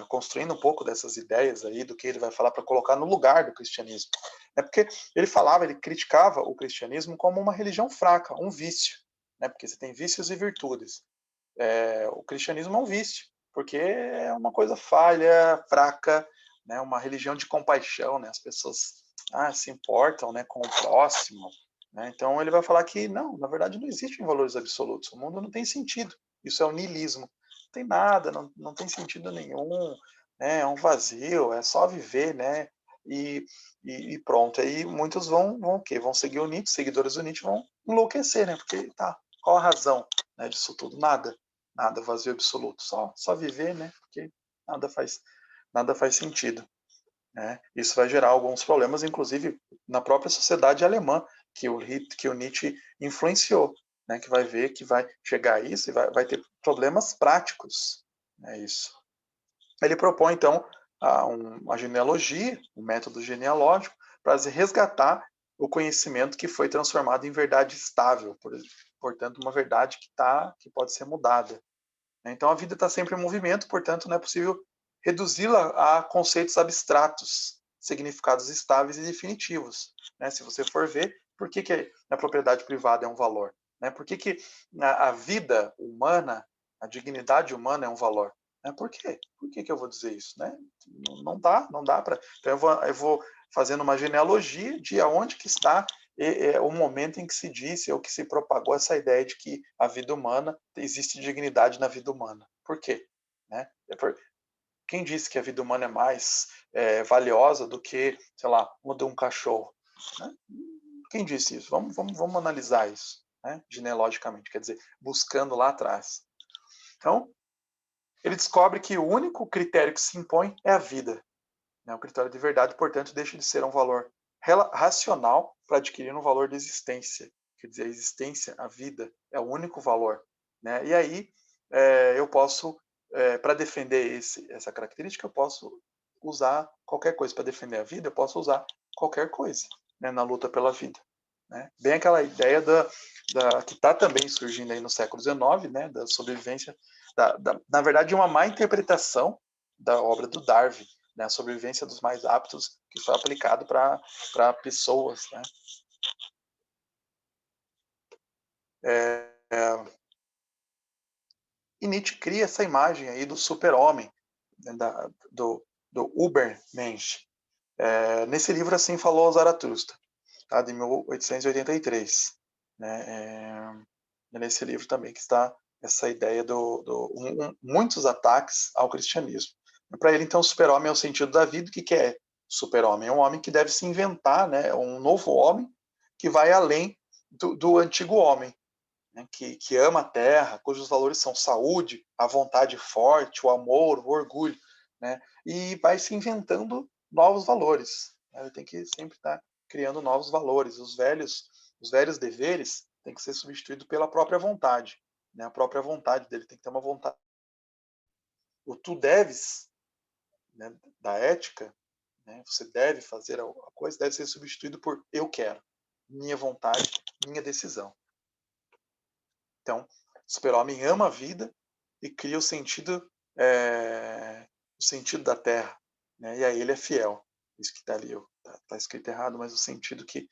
construindo um pouco dessas ideias aí do que ele vai falar para colocar no lugar do cristianismo. É porque ele criticava o cristianismo como uma religião fraca, um vício, né? Porque você tem vícios e virtudes. O cristianismo é um vício, porque é uma coisa falha, fraca, né? Uma religião de compaixão, né? As pessoas se importam, né, com o próximo. Né? Então ele vai falar que não, na verdade não existem valores absolutos. O mundo não tem sentido. Isso é o niilismo. Não tem nada, não tem sentido nenhum, né? É um vazio, é só viver, né? E pronto. Aí muitos vão o quê? Vão seguir o Nietzsche, seguidores do Nietzsche vão enlouquecer, né? Porque qual a razão, né, disso tudo? Nada, vazio absoluto. Só viver, né? Porque nada faz sentido. Né? Isso vai gerar alguns problemas, inclusive na própria sociedade alemã, que o Nietzsche influenciou, né? Que vai ver que vai chegar a isso e vai ter problemas práticos. É isso. Ele propõe, então, uma genealogia, um método genealógico, para resgatar o conhecimento que foi transformado em verdade estável, portanto, uma verdade que pode ser mudada. Então, a vida está sempre em movimento, portanto, não é possível reduzi-la a conceitos abstratos, significados estáveis e definitivos. Né? Se você for ver, por que a propriedade privada é um valor? Né? Por que a vida humana, a dignidade humana é um valor? Né? Por quê? Por que eu vou dizer isso? Né? Não dá para... Então, eu vou fazendo uma genealogia de aonde que está o momento em que se disse ou que se propagou essa ideia de que a vida humana, existe dignidade na vida humana. Por quê? Né? Quem disse que a vida humana é mais valiosa do que, sei lá, uma de um cachorro? Né? Quem disse isso? Vamos analisar isso, né? Genealogicamente, quer dizer, buscando lá atrás. Então, ele descobre que o único critério que se impõe é a vida. Né? O critério de verdade, portanto, deixa de ser um valor racional para adquirir um valor de existência, quer dizer, a existência, a vida, é o único valor, né? E aí eu posso, para defender essa característica, eu posso usar qualquer coisa. Para defender a vida, eu posso usar qualquer coisa, né, na luta pela vida. Né? Bem aquela ideia que está também surgindo aí no século XIX, né, da sobrevivência, na verdade, uma má interpretação da obra do Darwin, né, a sobrevivência dos mais aptos, que foi aplicado para pessoas. Né? E Nietzsche cria essa imagem aí do super-homem, né, do Übermensch. Nesse livro, assim falou Zaratustra, tá, de 1883. Né? Nesse livro também que está essa ideia muitos ataques ao cristianismo. Para ele, então, o super-homem é o sentido da vida. O que é super-homem? É um homem que deve se inventar, né? Um novo homem que vai além do antigo homem, né? Que ama a terra, cujos valores são saúde, a vontade forte, o amor, o orgulho, né? E vai se inventando novos valores. Né? Ele tem que sempre estar criando novos valores. Os velhos deveres têm que ser substituídos pela própria vontade. Né? A própria vontade dele tem que ter uma vontade. O tu deves, né, da ética, né, você deve fazer a coisa, deve ser substituído por eu quero, minha vontade, minha decisão. Então, o super-homem ama a vida e cria o sentido da terra. Né? E aí ele é fiel. Isso que está ali, está escrito errado, mas o sentido que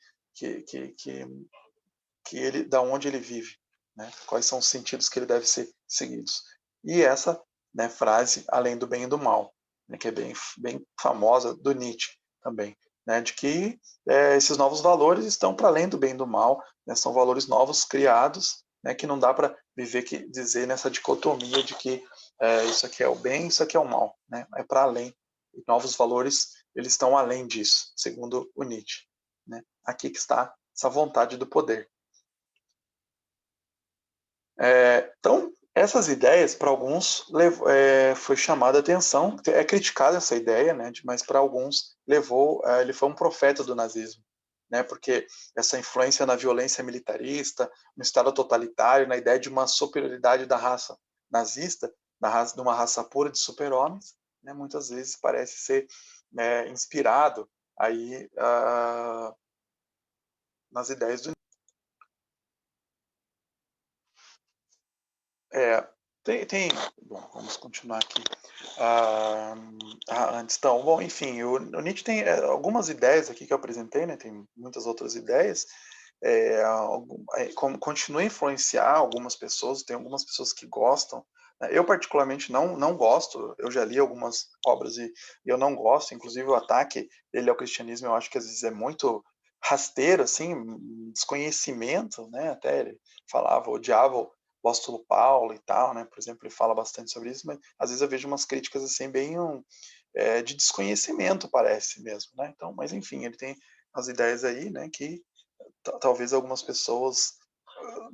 ele, da onde ele vive. Né? Quais são os sentidos que ele deve ser seguidos. E essa, né, frase, além do bem e do mal, né, que é bem famosa, do Nietzsche também. Né, de que esses novos valores estão para além do bem e do mal, né, são valores novos criados, né, que não dá para dizer nessa dicotomia de que isso aqui é o bem, isso aqui é o mal, né, é para além. E novos valores, eles estão além disso, segundo o Nietzsche. Né. Aqui que está essa vontade do poder. Então, essas ideias, para alguns, foi chamada a atenção, é criticada essa ideia, né, mas para alguns ele foi um profeta do nazismo, né, porque essa influência na violência militarista, no Estado totalitário, na ideia de uma superioridade da raça nazista, de uma raça pura de super-homens, né, muitas vezes parece ser inspirado aí nas ideias do Bom, vamos continuar aqui. Antes, então, bom, enfim, o Nietzsche tem algumas ideias aqui que eu apresentei, né? Tem muitas outras ideias. Continua a influenciar algumas pessoas. Tem algumas pessoas que gostam. Né? Eu particularmente não gosto. Eu já li algumas obras e eu não gosto. Inclusive o ataque dele ao cristianismo, eu acho que às vezes é muito rasteiro, assim, desconhecimento, né? Até ele odiava o apóstolo Paulo e tal, né? Por exemplo, ele fala bastante sobre isso, mas às vezes eu vejo umas críticas assim bem de desconhecimento, parece mesmo, né? Então, mas enfim, ele tem as ideias aí, né? Que talvez algumas pessoas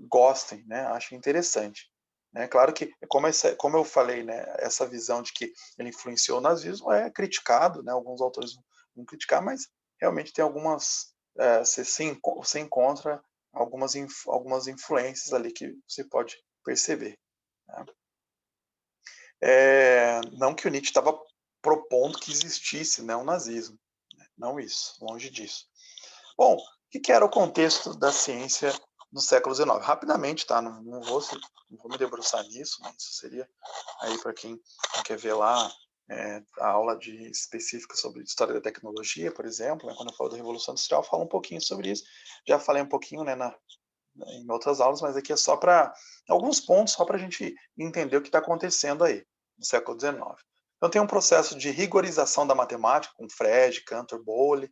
gostem, né? Achem interessante. Né? Claro que, como eu falei, né? Essa visão de que ele influenciou o nazismo é criticado, né? Alguns autores vão criticar, mas realmente tem algumas você encontra algumas influências ali que você pode perceber. Né? Não que o Nietzsche estava propondo que existisse, né, o nazismo. Né? Não isso, longe disso. Bom, o que era o contexto da ciência no século XIX? Rapidamente, tá? Não vou me debruçar nisso, mas isso seria aí para quem quer ver lá a aula específica sobre história da tecnologia, por exemplo, né? Quando eu falo da Revolução Industrial, eu falo um pouquinho sobre isso. Já falei um pouquinho, né, em outras aulas, mas aqui é só para alguns pontos, só para a gente entender o que está acontecendo aí no século XIX. Então tem um processo de rigorização da matemática com Frege, Cantor, Bowley,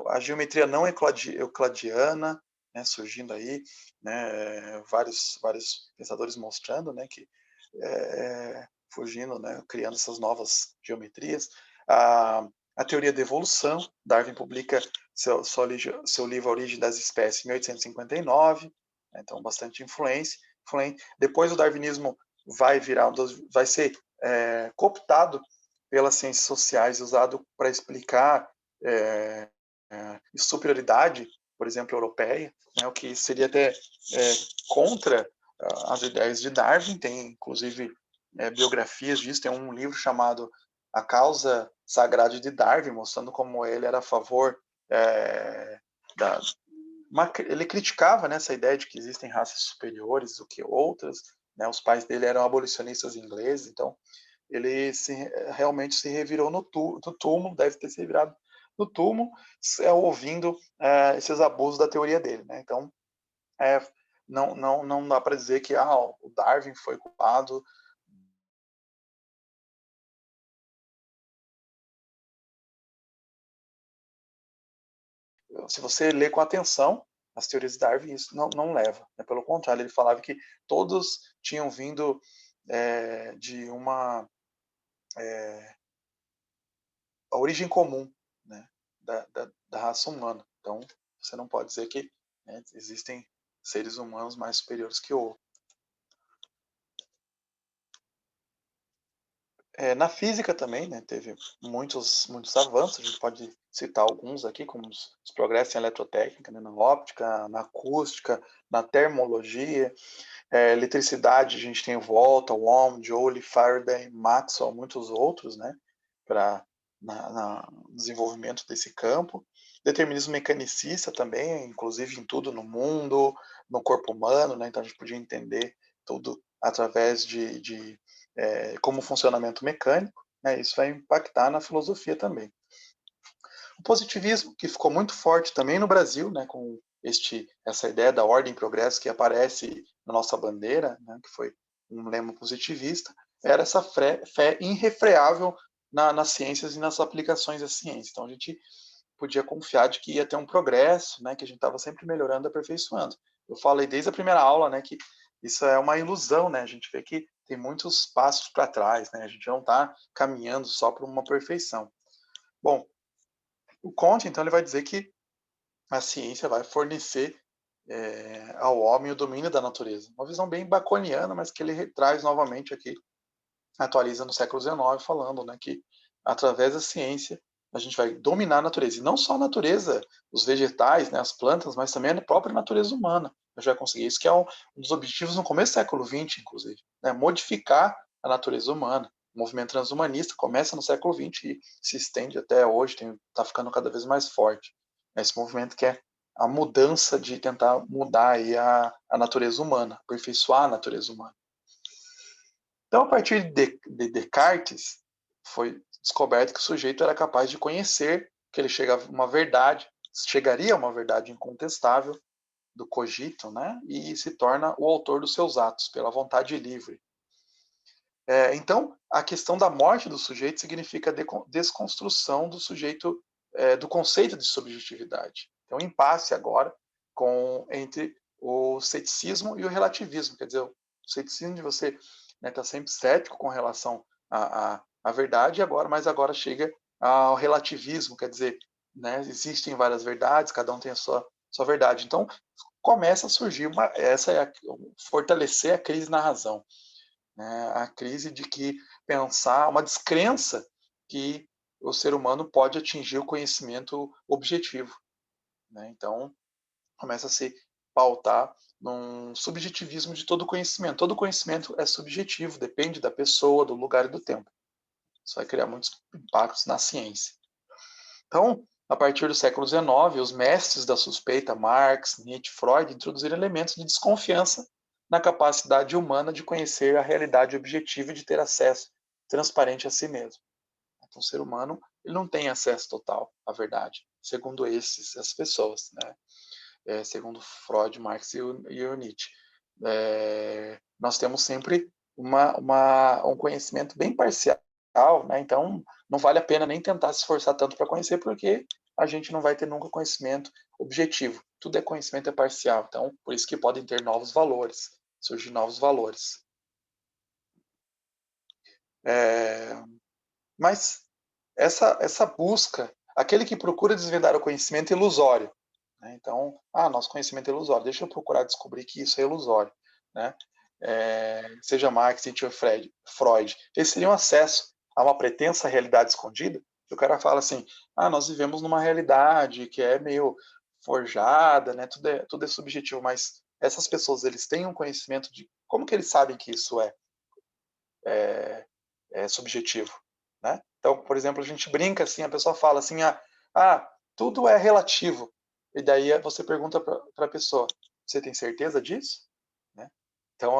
a geometria não euclidiana, né, surgindo aí, né, vários pensadores mostrando, né, que fugindo, né, criando essas novas geometrias. A teoria da evolução, Darwin publica seu livro A Origem das Espécies em 1859, né, então bastante influência. Depois o darwinismo vai ser cooptado pelas ciências sociais, usado para explicar superioridade por exemplo, europeia, né, o que seria até contra as ideias de Darwin. Tem, inclusive, biografias disso. Tem um livro chamado A Causa Sagrada de Darwin, mostrando como ele era a favor ele criticava, né, essa ideia de que existem raças superiores do que outras, né? Os pais dele eram abolicionistas ingleses, então ele realmente se revirou no túmulo, deve ter se revirado no túmulo, ouvindo esses abusos da teoria dele, né? Então, não dá para dizer que o Darwin foi culpado. Se você lê com atenção as teorias de Darwin, isso não leva, né? Pelo contrário, ele falava que todos tinham vindo de uma a origem comum, né, da raça humana. Então, você não pode dizer que, né, existem seres humanos mais superiores que outros. Na física também, né, teve muitos avanços. A gente pode citar alguns aqui, como os progressos em eletrotécnica, né, na óptica, na acústica, na termologia, eletricidade. A gente tem Volta, Ohm, Joule, Faraday, Maxwell, muitos outros, né, para no desenvolvimento desse campo. Determinismo mecanicista também, inclusive em tudo no mundo, no corpo humano, né? Então a gente podia entender tudo através de como funcionamento mecânico, né? Isso vai impactar na filosofia também. O positivismo, que ficou muito forte também no Brasil, né, com essa ideia da ordem e progresso que aparece na nossa bandeira, né, que foi um lema positivista, era essa fé irrefreável nas ciências e nas aplicações da ciência. Então a gente podia confiar de que ia ter um progresso, né, que a gente estava sempre melhorando, aperfeiçoando. Eu falei desde a primeira aula, né, que isso é uma ilusão, né? A gente vê que tem muitos passos para trás, né? A gente não está caminhando só para uma perfeição. Bom, o Comte, então, ele vai dizer que a ciência vai fornecer ao homem o domínio da natureza. Uma visão bem baconiana, mas que ele traz novamente aqui, atualiza no século XIX, falando, né, que através da ciência a gente vai dominar a natureza. E não só a natureza, os vegetais, né, as plantas, mas também a própria natureza humana. A gente vai conseguir isso, que é um dos objetivos no começo do século XX, inclusive, né, modificar a natureza humana. O movimento transhumanista começa no século XX e se estende até hoje, está ficando cada vez mais forte. Esse movimento que é a mudança de tentar mudar aí a natureza humana, aperfeiçoar a natureza humana. Então, a partir de Descartes, foi descoberto que o sujeito era capaz de conhecer, que ele chegaria a uma verdade incontestável do cogito, né? E se torna o autor dos seus atos, pela vontade livre. Então, a questão da morte do sujeito significa a desconstrução do sujeito, do conceito de subjetividade. Então, impasse agora entre o ceticismo e o relativismo. Quer dizer, o ceticismo de você tá sempre cético com relação à verdade, mas agora chega ao relativismo, quer dizer, né, existem várias verdades, cada um tem a sua verdade. Então, começa a surgir fortalecer a crise na razão. Né, a crise de que pensar, uma descrença que o ser humano pode atingir o conhecimento objetivo. Né? Então, começa a se pautar num subjetivismo de todo conhecimento. Todo conhecimento é subjetivo, depende da pessoa, do lugar e do tempo. Isso vai criar muitos impactos na ciência. Então, a partir do século XIX, os mestres da suspeita, Marx, Nietzsche, Freud, introduziram elementos de desconfiança na capacidade humana de conhecer a realidade objetiva e de ter acesso transparente a si mesmo. Então, o ser humano ele não tem acesso total à verdade, segundo essas pessoas, né? Segundo Freud, Marx e o Nietzsche. Nós temos sempre um conhecimento bem parcial, né? Então não vale a pena nem tentar se esforçar tanto para conhecer, porque a gente não vai ter nunca conhecimento objetivo. Tudo é conhecimento parcial, então por isso que podem ter novos valores, surgir novos valores. Mas essa busca, aquele que procura desvendar o conhecimento é ilusório, né? Então, nosso conhecimento é ilusório, deixa eu procurar descobrir que isso é ilusório, né? Seja Marx, Nietzsche ou Freud, eles teriam acesso a uma pretensa realidade escondida. O cara fala assim, nós vivemos numa realidade que é meio forjada, né? Tudo é subjetivo, mas essas pessoas, eles têm um conhecimento de como que eles sabem que isso é, é subjetivo, né? Então, por exemplo, a gente brinca assim, a pessoa fala assim, tudo é relativo. E daí você pergunta para a pessoa, você tem certeza disso? Né? Então,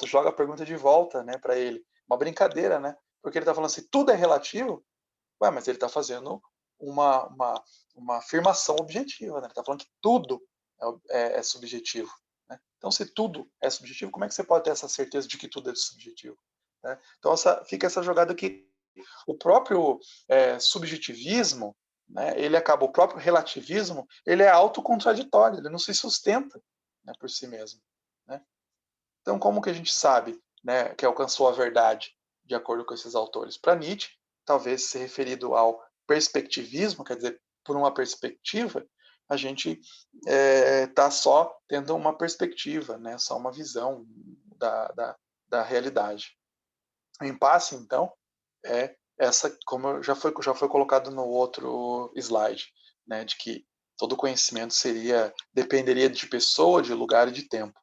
joga a pergunta de volta, né, para ele. Uma brincadeira, né? Porque ele está falando assim, tudo é relativo? Ué, mas ele está fazendo uma, uma, uma afirmação objetiva, né? Ele está falando que tudo é subjetivo. Né? Então, se tudo é subjetivo, como é que você pode ter essa certeza de que tudo é subjetivo? Né? Então, fica essa jogada que o próprio subjetivismo, né, o próprio relativismo, ele é autocontraditório, ele não se sustenta, né, por si mesmo. Né? Então, como que a gente sabe, né, que alcançou a verdade, de acordo com esses autores? Para Nietzsche, talvez se referido ao perspectivismo, quer dizer, por uma perspectiva, a gente está só tendo uma perspectiva, né, só uma visão da realidade. O impasse, então, é essa, como já foi colocado no outro slide, né, de que todo conhecimento dependeria de pessoa, de lugar e de tempo.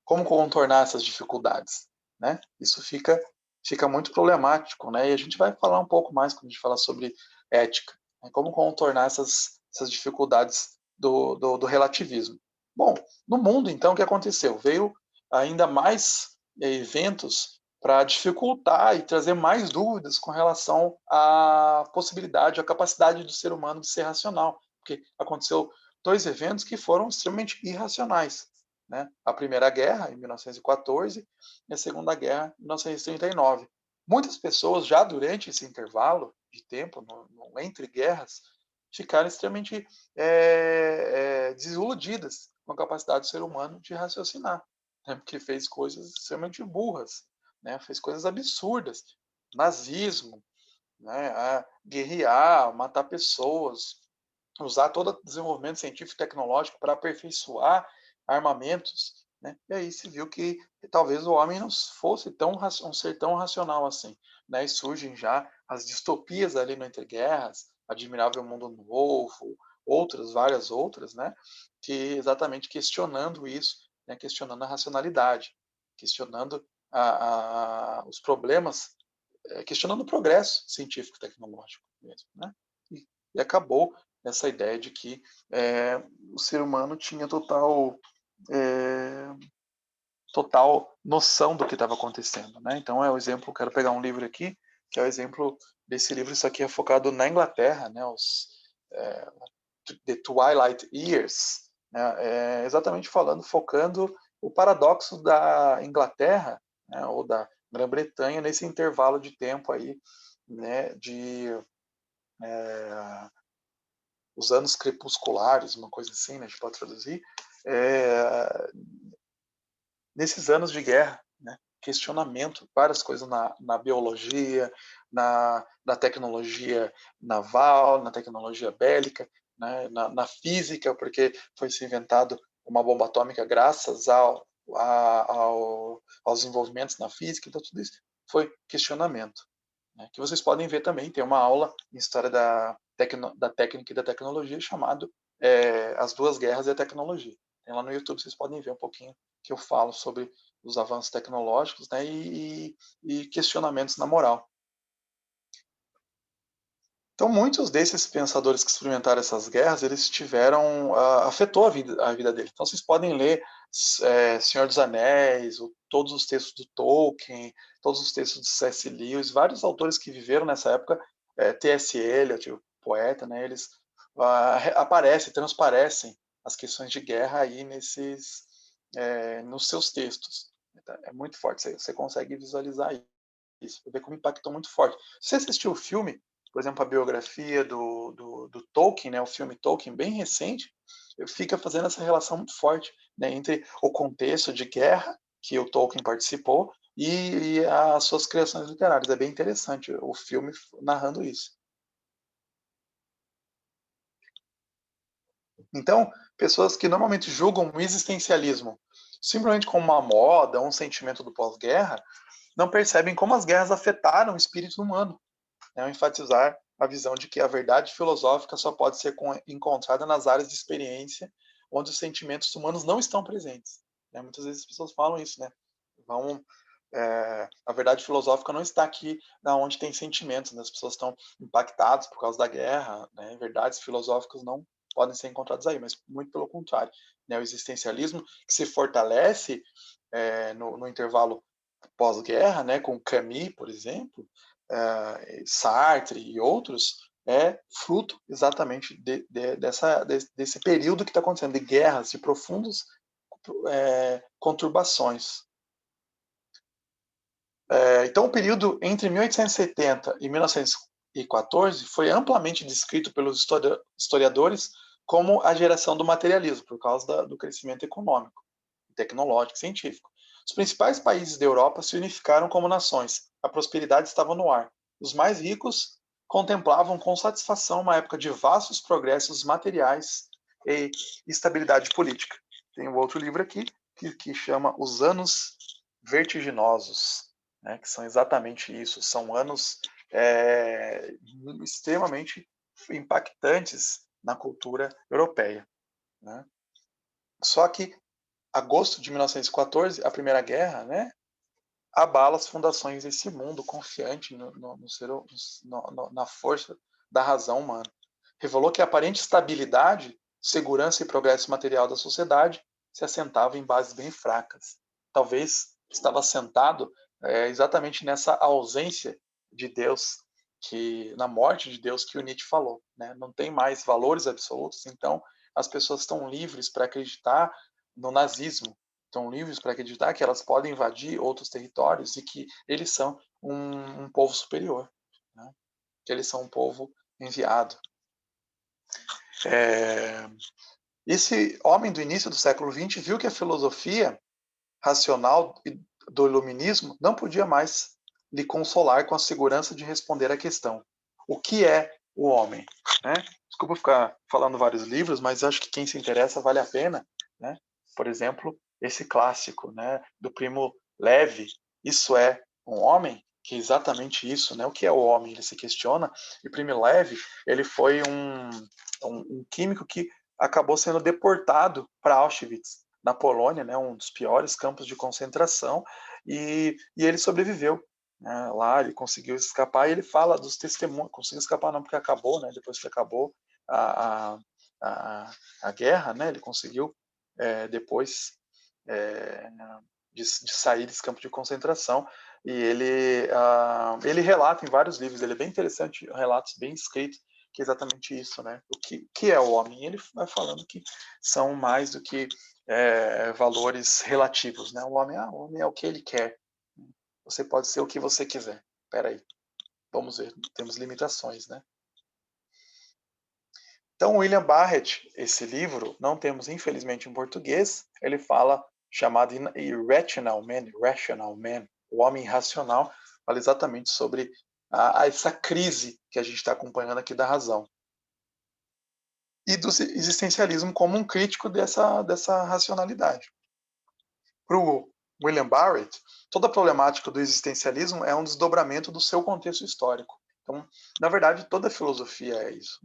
Como contornar essas dificuldades? Né? Isso fica muito problemático, né? E a gente vai falar um pouco mais quando a gente falar sobre ética, né? Como contornar essas dificuldades do relativismo. Bom, no mundo, então, o que aconteceu? Veio ainda mais eventos para dificultar e trazer mais dúvidas com relação à possibilidade, à capacidade do ser humano de ser racional, porque aconteceu 2 eventos que foram extremamente irracionais. Né? A Primeira Guerra, em 1914, e a Segunda Guerra, em 1939. Muitas pessoas, já durante esse intervalo de tempo, entre guerras, ficaram extremamente desiludidas com a capacidade do ser humano de raciocinar, né? Porque fez coisas extremamente burras, né? Fez coisas absurdas, nazismo, né? Guerrear, matar pessoas, usar todo o desenvolvimento científico e tecnológico para aperfeiçoar armamentos, né? E aí se viu que talvez o homem não fosse um ser tão racional assim, né? E surgem já as distopias ali no Entre Guerras, Admirável Mundo Novo, várias outras, né? Que exatamente questionando isso, né? Questionando a racionalidade, questionando os problemas, questionando o progresso científico e tecnológico mesmo, né? E acabou essa ideia de que o ser humano tinha total noção do que estava acontecendo, né? Então é o exemplo, quero pegar um livro aqui, que é o exemplo desse livro, isso aqui é focado na Inglaterra, né? The Twilight Years, né? Exatamente focando o paradoxo da Inglaterra, né? Ou da Grã-Bretanha nesse intervalo de tempo aí, né? Os anos crepusculares, uma coisa assim, né, a gente pode traduzir, nesses anos de guerra, né, questionamento, várias coisas na biologia, na tecnologia naval, na tecnologia bélica, né, na física, porque foi se inventado uma bomba atômica graças aos desenvolvimentos na física, então tudo isso foi questionamento. Né, que vocês podem ver também, tem uma aula em História da Técnica e da Tecnologia chamado As Duas Guerras e a Tecnologia. Tem lá no YouTube, vocês podem ver um pouquinho que eu falo sobre os avanços tecnológicos, né, e questionamentos na moral. Então, muitos desses pensadores que experimentaram essas guerras, eles afetou a vida deles. Então, vocês podem ler Senhor dos Anéis, todos os textos do Tolkien, todos os textos de C.S. Lewis, vários autores que viveram nessa época, T.S. Eliot, o poeta, né, eles transparecem as questões de guerra aí nos seus textos. É muito forte, você consegue visualizar isso, ver como impactou muito forte. Se você assistiu o filme, por exemplo, a biografia do Tolkien, né, o filme Tolkien, bem recente, fica fazendo essa relação muito forte, né, entre o contexto de guerra que o Tolkien participou e as suas criações literárias. É bem interessante o filme narrando isso. Então, pessoas que normalmente julgam o existencialismo simplesmente como uma moda, um sentimento do pós-guerra, não percebem como as guerras afetaram o espírito humano, né, ao enfatizar a visão de que a verdade filosófica só pode ser encontrada nas áreas de experiência onde os sentimentos humanos não estão presentes. Né? Muitas vezes as pessoas falam isso, né? A verdade filosófica não está aqui onde tem sentimentos, né? As pessoas estão impactadas por causa da guerra, né? Verdades filosóficas não podem ser encontradas aí, mas muito pelo contrário. Né? O existencialismo que se fortalece no intervalo pós-guerra, né? Com Camus, por exemplo, Sartre e outros, é fruto exatamente desse período que está acontecendo, de guerras, de profundas conturbações. Então, o período entre 1870 e 1914 foi amplamente descrito pelos historiadores como a geração do materialismo, por causa do crescimento econômico, tecnológico e científico. Os principais países da Europa se unificaram como nações. A prosperidade estava no ar. Os mais ricos contemplavam com satisfação uma época de vastos progressos materiais e estabilidade política. Tem um outro livro aqui que chama Os Anos Vertiginosos, né, que são exatamente isso. São anos extremamente impactantes na cultura europeia. Né? Só que agosto de 1914, a Primeira Guerra, né, abala as fundações desse mundo confiante na força da razão humana. Revelou que a aparente estabilidade, segurança e progresso material da sociedade se assentava em bases bem fracas. Talvez estava assentado exatamente nessa ausência de Deus, na morte de Deus que o Nietzsche falou. Né? Não tem mais valores absolutos, então as pessoas estão livres para acreditar no nazismo, estão livres para acreditar que elas podem invadir outros territórios e que eles são um povo superior, né? Que eles são um povo enviado. Esse homem do início do século XX viu que a filosofia racional do iluminismo não podia mais lhe consolar com a segurança de responder à questão: o que é o homem? Né? Desculpa ficar falando vários livros, mas acho que quem se interessa vale a pena. Né? Por exemplo, esse clássico, né, do Primo Levi, Isso é um Homem? Que é exatamente isso, né? O que é o homem? Ele se questiona. E Primo Levi, ele foi um químico que acabou sendo deportado para Auschwitz, na Polônia, né, um dos piores campos de concentração, e ele sobreviveu. Né? Lá ele conseguiu escapar, e ele fala dos testemunhos. Conseguiu escapar não porque acabou, né? Depois que acabou a guerra, né? Ele conseguiu depois de sair desse campo de concentração, e ele relata em vários livros, ele é bem interessante, relatos bem escritos, que é exatamente isso, né? O que é o homem? Ele vai falando que são mais do que valores relativos, né? O homem é o que ele quer. Você pode ser o que você quiser. Espera aí, vamos ver, temos limitações, né? Então, William Barrett, esse livro, não temos infelizmente em português, ele fala chamado Irrational Man, o homem irracional, fala exatamente sobre essa crise que a gente está acompanhando aqui da razão. E do existencialismo como um crítico dessa racionalidade. Para o William Barrett, toda a problemática do existencialismo é um desdobramento do seu contexto histórico. Então, na verdade, toda filosofia é isso.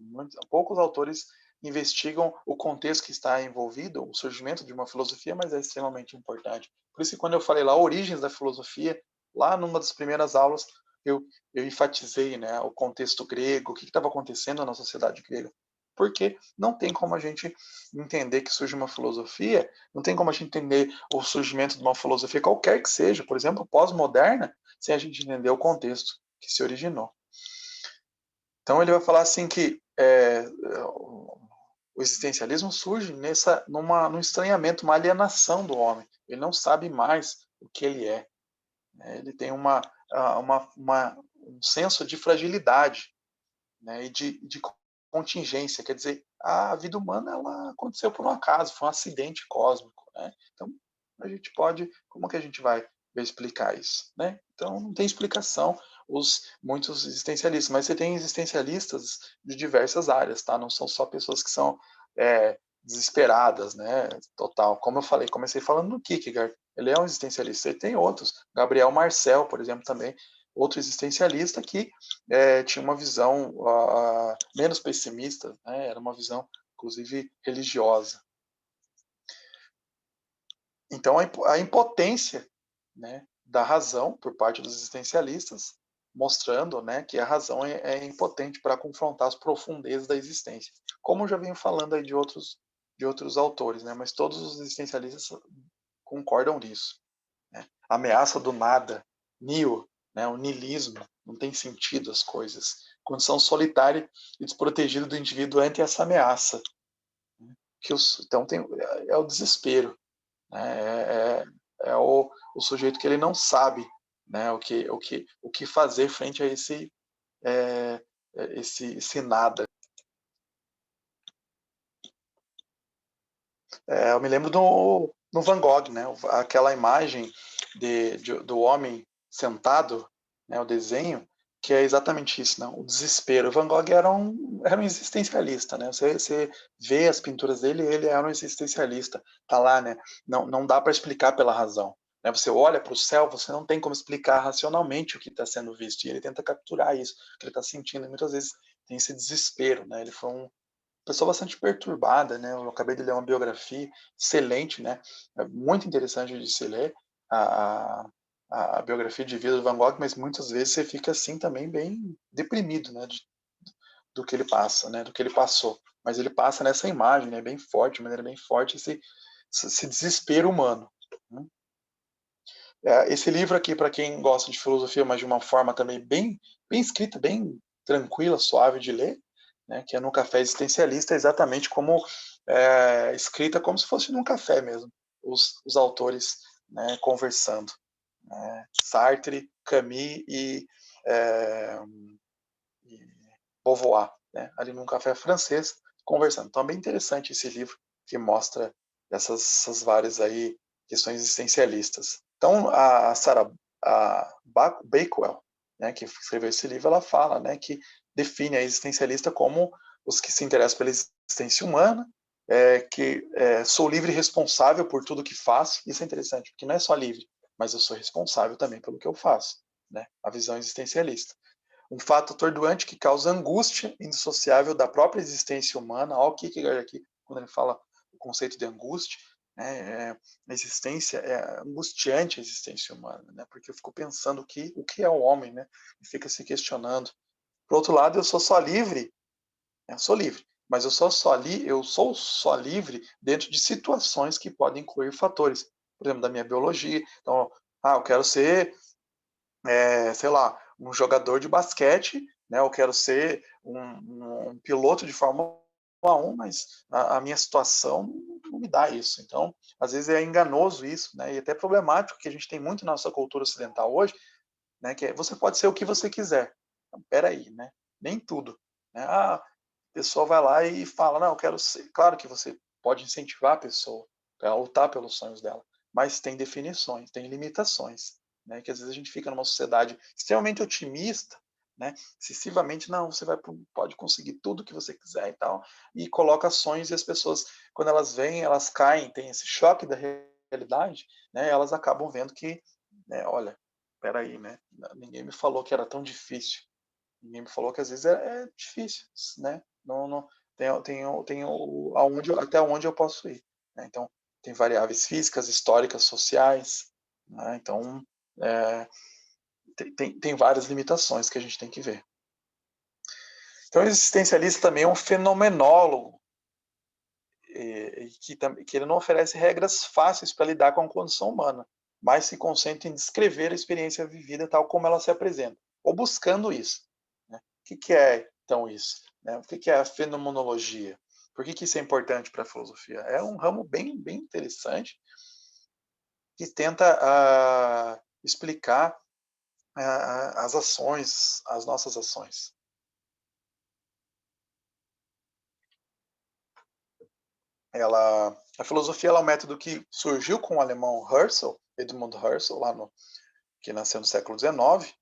Poucos autores investigam o contexto que está envolvido, o surgimento de uma filosofia, mas é extremamente importante. Por isso que quando eu falei lá, origens da filosofia, lá numa das primeiras aulas, eu enfatizei, né, o contexto grego, o que estava acontecendo na sociedade grega. Porque não tem como a gente entender que surge uma filosofia, não tem como a gente entender o surgimento de uma filosofia, qualquer que seja, por exemplo, pós-moderna, sem a gente entender o contexto que se originou. Então ele vai falar assim que o existencialismo surge num estranhamento, uma alienação do homem. Ele não sabe mais o que ele é. Ele tem um senso de fragilidade, né, e de contingência. Quer dizer, a vida humana ela aconteceu por um acaso, foi um acidente cósmico. Né? Então, a gente pode... Como que a gente vai explicar isso? Né? Então, não tem explicação muitos existencialistas, mas você tem existencialistas de diversas áreas, tá? Não são só pessoas que são desesperadas, né? Total. Como eu falei, comecei falando do Kierkegaard. Ele é um existencialista. E tem outros. Gabriel Marcel, por exemplo, também outro existencialista que tinha uma visão menos pessimista, né? Era uma visão, inclusive, religiosa. Então, a impotência, né, da razão por parte dos existencialistas, mostrando, né, que a razão é impotente para confrontar as profundezas da existência. Como eu já venho falando aí de outros autores, né, mas todos os existencialistas concordam nisso. Né? A ameaça do nada, nihil, né, o niilismo, não tem sentido as coisas. Condição solitária e desprotegida do indivíduo ante essa ameaça. Né? Então é o desespero. Né? É o sujeito que ele não sabe, né, o que fazer frente a esse nada. Eu me lembro no Van Gogh, né, aquela imagem do homem sentado, né, o desenho, que é exatamente isso, né, o desespero. O Van Gogh era um existencialista, né, você vê as pinturas dele, ele era um existencialista, tá lá, né, não dá para explicar pela razão. Né, você olha para o céu, você não tem como explicar racionalmente o que está sendo visto, e ele tenta capturar isso, o que ele está sentindo, e muitas vezes tem esse desespero, né, ele foi pessoa bastante perturbada, né? Eu acabei de ler uma biografia excelente, né? É muito interessante de se ler a, a biografia de vida do Van Gogh, mas muitas vezes você fica assim também bem deprimido, né? Do que ele passa, né? Do que ele passou. Mas ele passa nessa imagem, né? Bem forte, de maneira bem forte, esse desespero humano. Né? Esse livro aqui, para quem gosta de filosofia, mas de uma forma também bem escrita, bem tranquila, suave de ler, né, que é No Café Existencialista, exatamente como escrita como se fosse num café mesmo, os autores, né, conversando. Né, Sartre, Camus e Beauvoir, né, ali num café francês, conversando. Então é bem interessante esse livro que mostra essas várias aí questões existencialistas. Então a Sarah Bakewell, né, que escreveu esse livro, ela fala, né, que define a existencialista como os que se interessam pela existência humana, sou livre e responsável por tudo que faço. Isso é interessante, porque não é só livre, mas eu sou responsável também pelo que eu faço. Né? A visão existencialista. Um fato atordoante que causa angústia indissociável da própria existência humana. Olha o Kierkegaard aqui, quando ele fala o conceito de angústia. Né? A existência é angustiante, a existência humana, né? Porque eu fico pensando o que é o homem, né? E fica se questionando. Por outro lado, eu sou só livre, eu sou livre, mas eu sou só livre dentro de situações que podem incluir fatores, por exemplo, da minha biologia. Então, eu quero ser, sei lá, um jogador de basquete, né? Eu quero ser um piloto de Fórmula 1, mas a minha situação não me dá isso. Então, às vezes é enganoso isso, né? E até problemático, que a gente tem muito na nossa cultura ocidental hoje, né? Que você pode ser o que você quiser. Então, peraí, né? Nem tudo. Né? A pessoa vai lá e fala, não, eu quero ser. Claro que você pode incentivar a pessoa a lutar pelos sonhos dela, mas tem definições, tem limitações, né? Que às vezes a gente fica numa sociedade extremamente otimista, né? Excessivamente, não, você pode conseguir tudo que você quiser e tal, e coloca sonhos e as pessoas, quando elas vêm, elas caem, tem esse choque da realidade, né? Elas acabam vendo que, né, olha, peraí, né? Ninguém me falou que era tão difícil. Ninguém me falou que às vezes é difícil, né? Não tem até onde eu posso ir. Né? Então, tem variáveis físicas, históricas, sociais. Né? Então, é, tem várias limitações que a gente tem que ver. Então, o existencialista também é um fenomenólogo, que ele não oferece regras fáceis para lidar com a condição humana, mas se concentra em descrever a experiência vivida tal como ela se apresenta, ou buscando isso. Né? O que é, então, isso? Né? O que é a fenomenologia? Por que isso é importante para a filosofia? É um ramo bem interessante que tenta explicar as ações, as nossas ações. A filosofia é um método que surgiu com o alemão Husserl, Edmund Husserl, que nasceu no século XIX,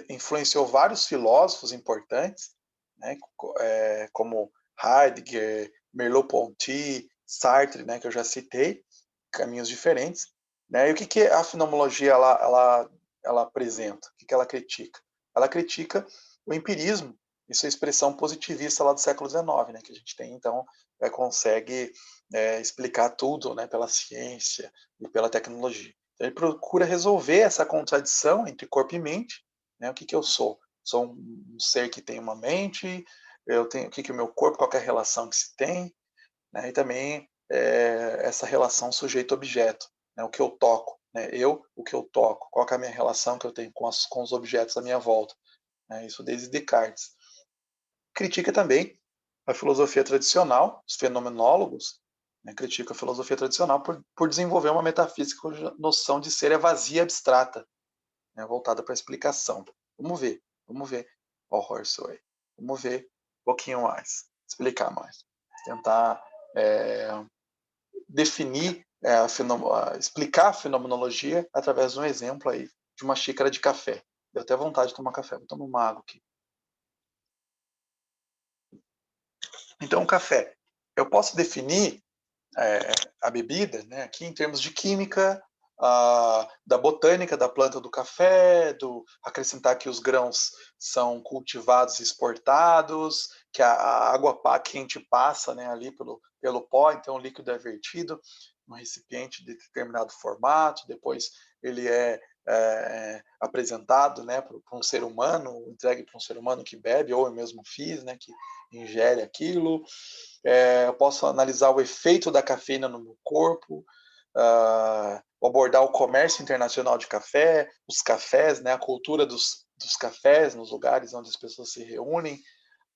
influenciou vários filósofos importantes, né, como Heidegger, Merleau-Ponty, Sartre, né, que eu já citei, caminhos diferentes. Né? E o que a fenomenologia ela ela apresenta? O que ela critica? Ela critica o empirismo e sua expressão positivista lá do século XIX, né, que a gente tem, então, consegue explicar tudo, né, pela ciência e pela tecnologia. Então, ele procura resolver essa contradição entre corpo e mente, né, o que eu sou? Sou um ser que tem uma mente, eu tenho o que o meu corpo, qual é a relação que se tem, né, e também essa relação sujeito-objeto, né, o que eu toco, né, o que eu toco, qual é a minha relação que eu tenho com os objetos à minha volta, né, isso desde Descartes. Critica também a filosofia tradicional, os fenomenólogos, né, criticam a filosofia tradicional por desenvolver uma metafísica cuja noção de ser é vazia e abstrata, né, voltada para a explicação. Vamos ver o Horseway. Vamos ver um pouquinho mais, explicar mais, tentar definir, explicar a fenomenologia através de um exemplo aí de uma xícara de café. Deu até vontade de tomar café, vou tomar uma água aqui. Então, o café. Eu posso definir a bebida, né, aqui em termos de química, da botânica da planta do café, acrescentar que os grãos são cultivados e exportados, que a água quente passa, né, ali pelo pó, então o líquido é vertido num recipiente de determinado formato, depois ele apresentado, né, para um ser humano, entregue para um ser humano que bebe, ou eu mesmo fiz, né, que ingere aquilo. Eu posso analisar o efeito da cafeína no meu corpo, abordar o comércio internacional de café, os cafés, né, a cultura dos cafés nos lugares onde as pessoas se reúnem,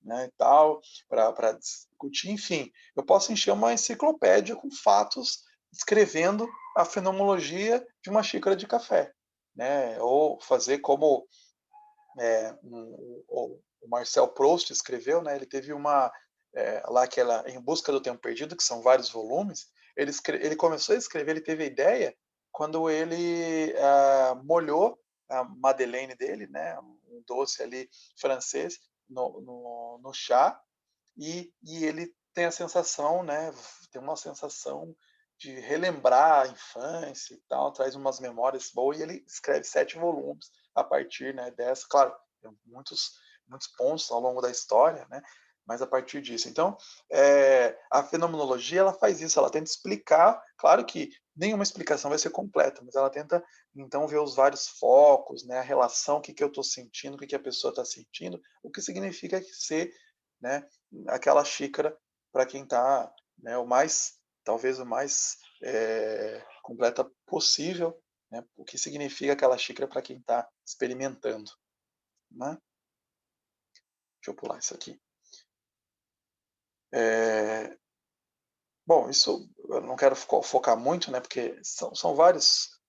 né, e tal, para discutir. Enfim, eu posso encher uma enciclopédia com fatos descrevendo a fenomenologia de uma xícara de café, né, ou fazer como o Marcel Proust escreveu, né, ele teve lá aquela Em Busca do Tempo Perdido, que são vários volumes, ele começou a escrever, ele teve a ideia quando ele molhou a madeleine dele, né, um doce ali francês, no chá, e ele tem a sensação, né, tem uma sensação de relembrar a infância e tal, traz umas memórias boas, e ele escreve 7 volumes a partir, né, dessa. Claro, tem muitos pontos ao longo da história, né, mas a partir disso. Então, a fenomenologia ela faz isso, ela tenta explicar, claro que nenhuma explicação vai ser completa, mas ela tenta, então, ver os vários focos, né, a relação, o que eu estou sentindo, o que a pessoa está sentindo, o que significa ser, né, aquela xícara para quem está, né, talvez o mais completa possível, né, o que significa aquela xícara para quem está experimentando, né? Deixa eu pular isso aqui. Bom, isso eu não quero focar muito, né, porque são vários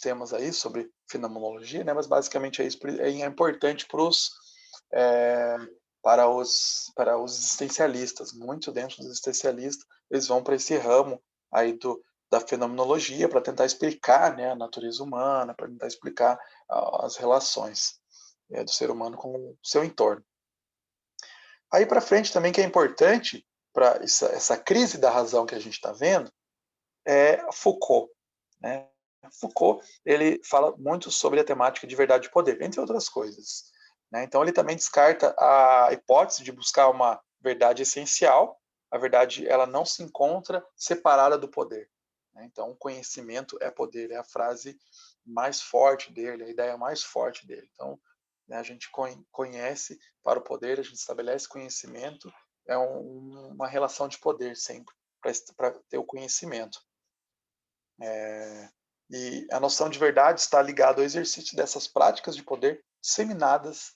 temas aí sobre fenomenologia, né, mas basicamente é isso. É importante para os existencialistas. Muito dentro dos existencialistas, eles vão para esse ramo aí da fenomenologia para tentar explicar, né, a natureza humana, para tentar explicar as relações do ser humano com o seu entorno. Aí para frente também que é importante para essa crise da razão que a gente está vendo é Foucault, né? Foucault ele fala muito sobre a temática de verdade e poder, entre outras coisas, né? Então ele também descarta a hipótese de buscar uma verdade essencial. A verdade ela não se encontra separada do poder, né? Então conhecimento é poder, é a frase mais forte dele, a ideia mais forte dele. Então, né, a gente conhece para o poder, a gente estabelece conhecimento, é uma relação de poder sempre para ter o conhecimento. E a noção de verdade está ligada ao exercício dessas práticas de poder disseminadas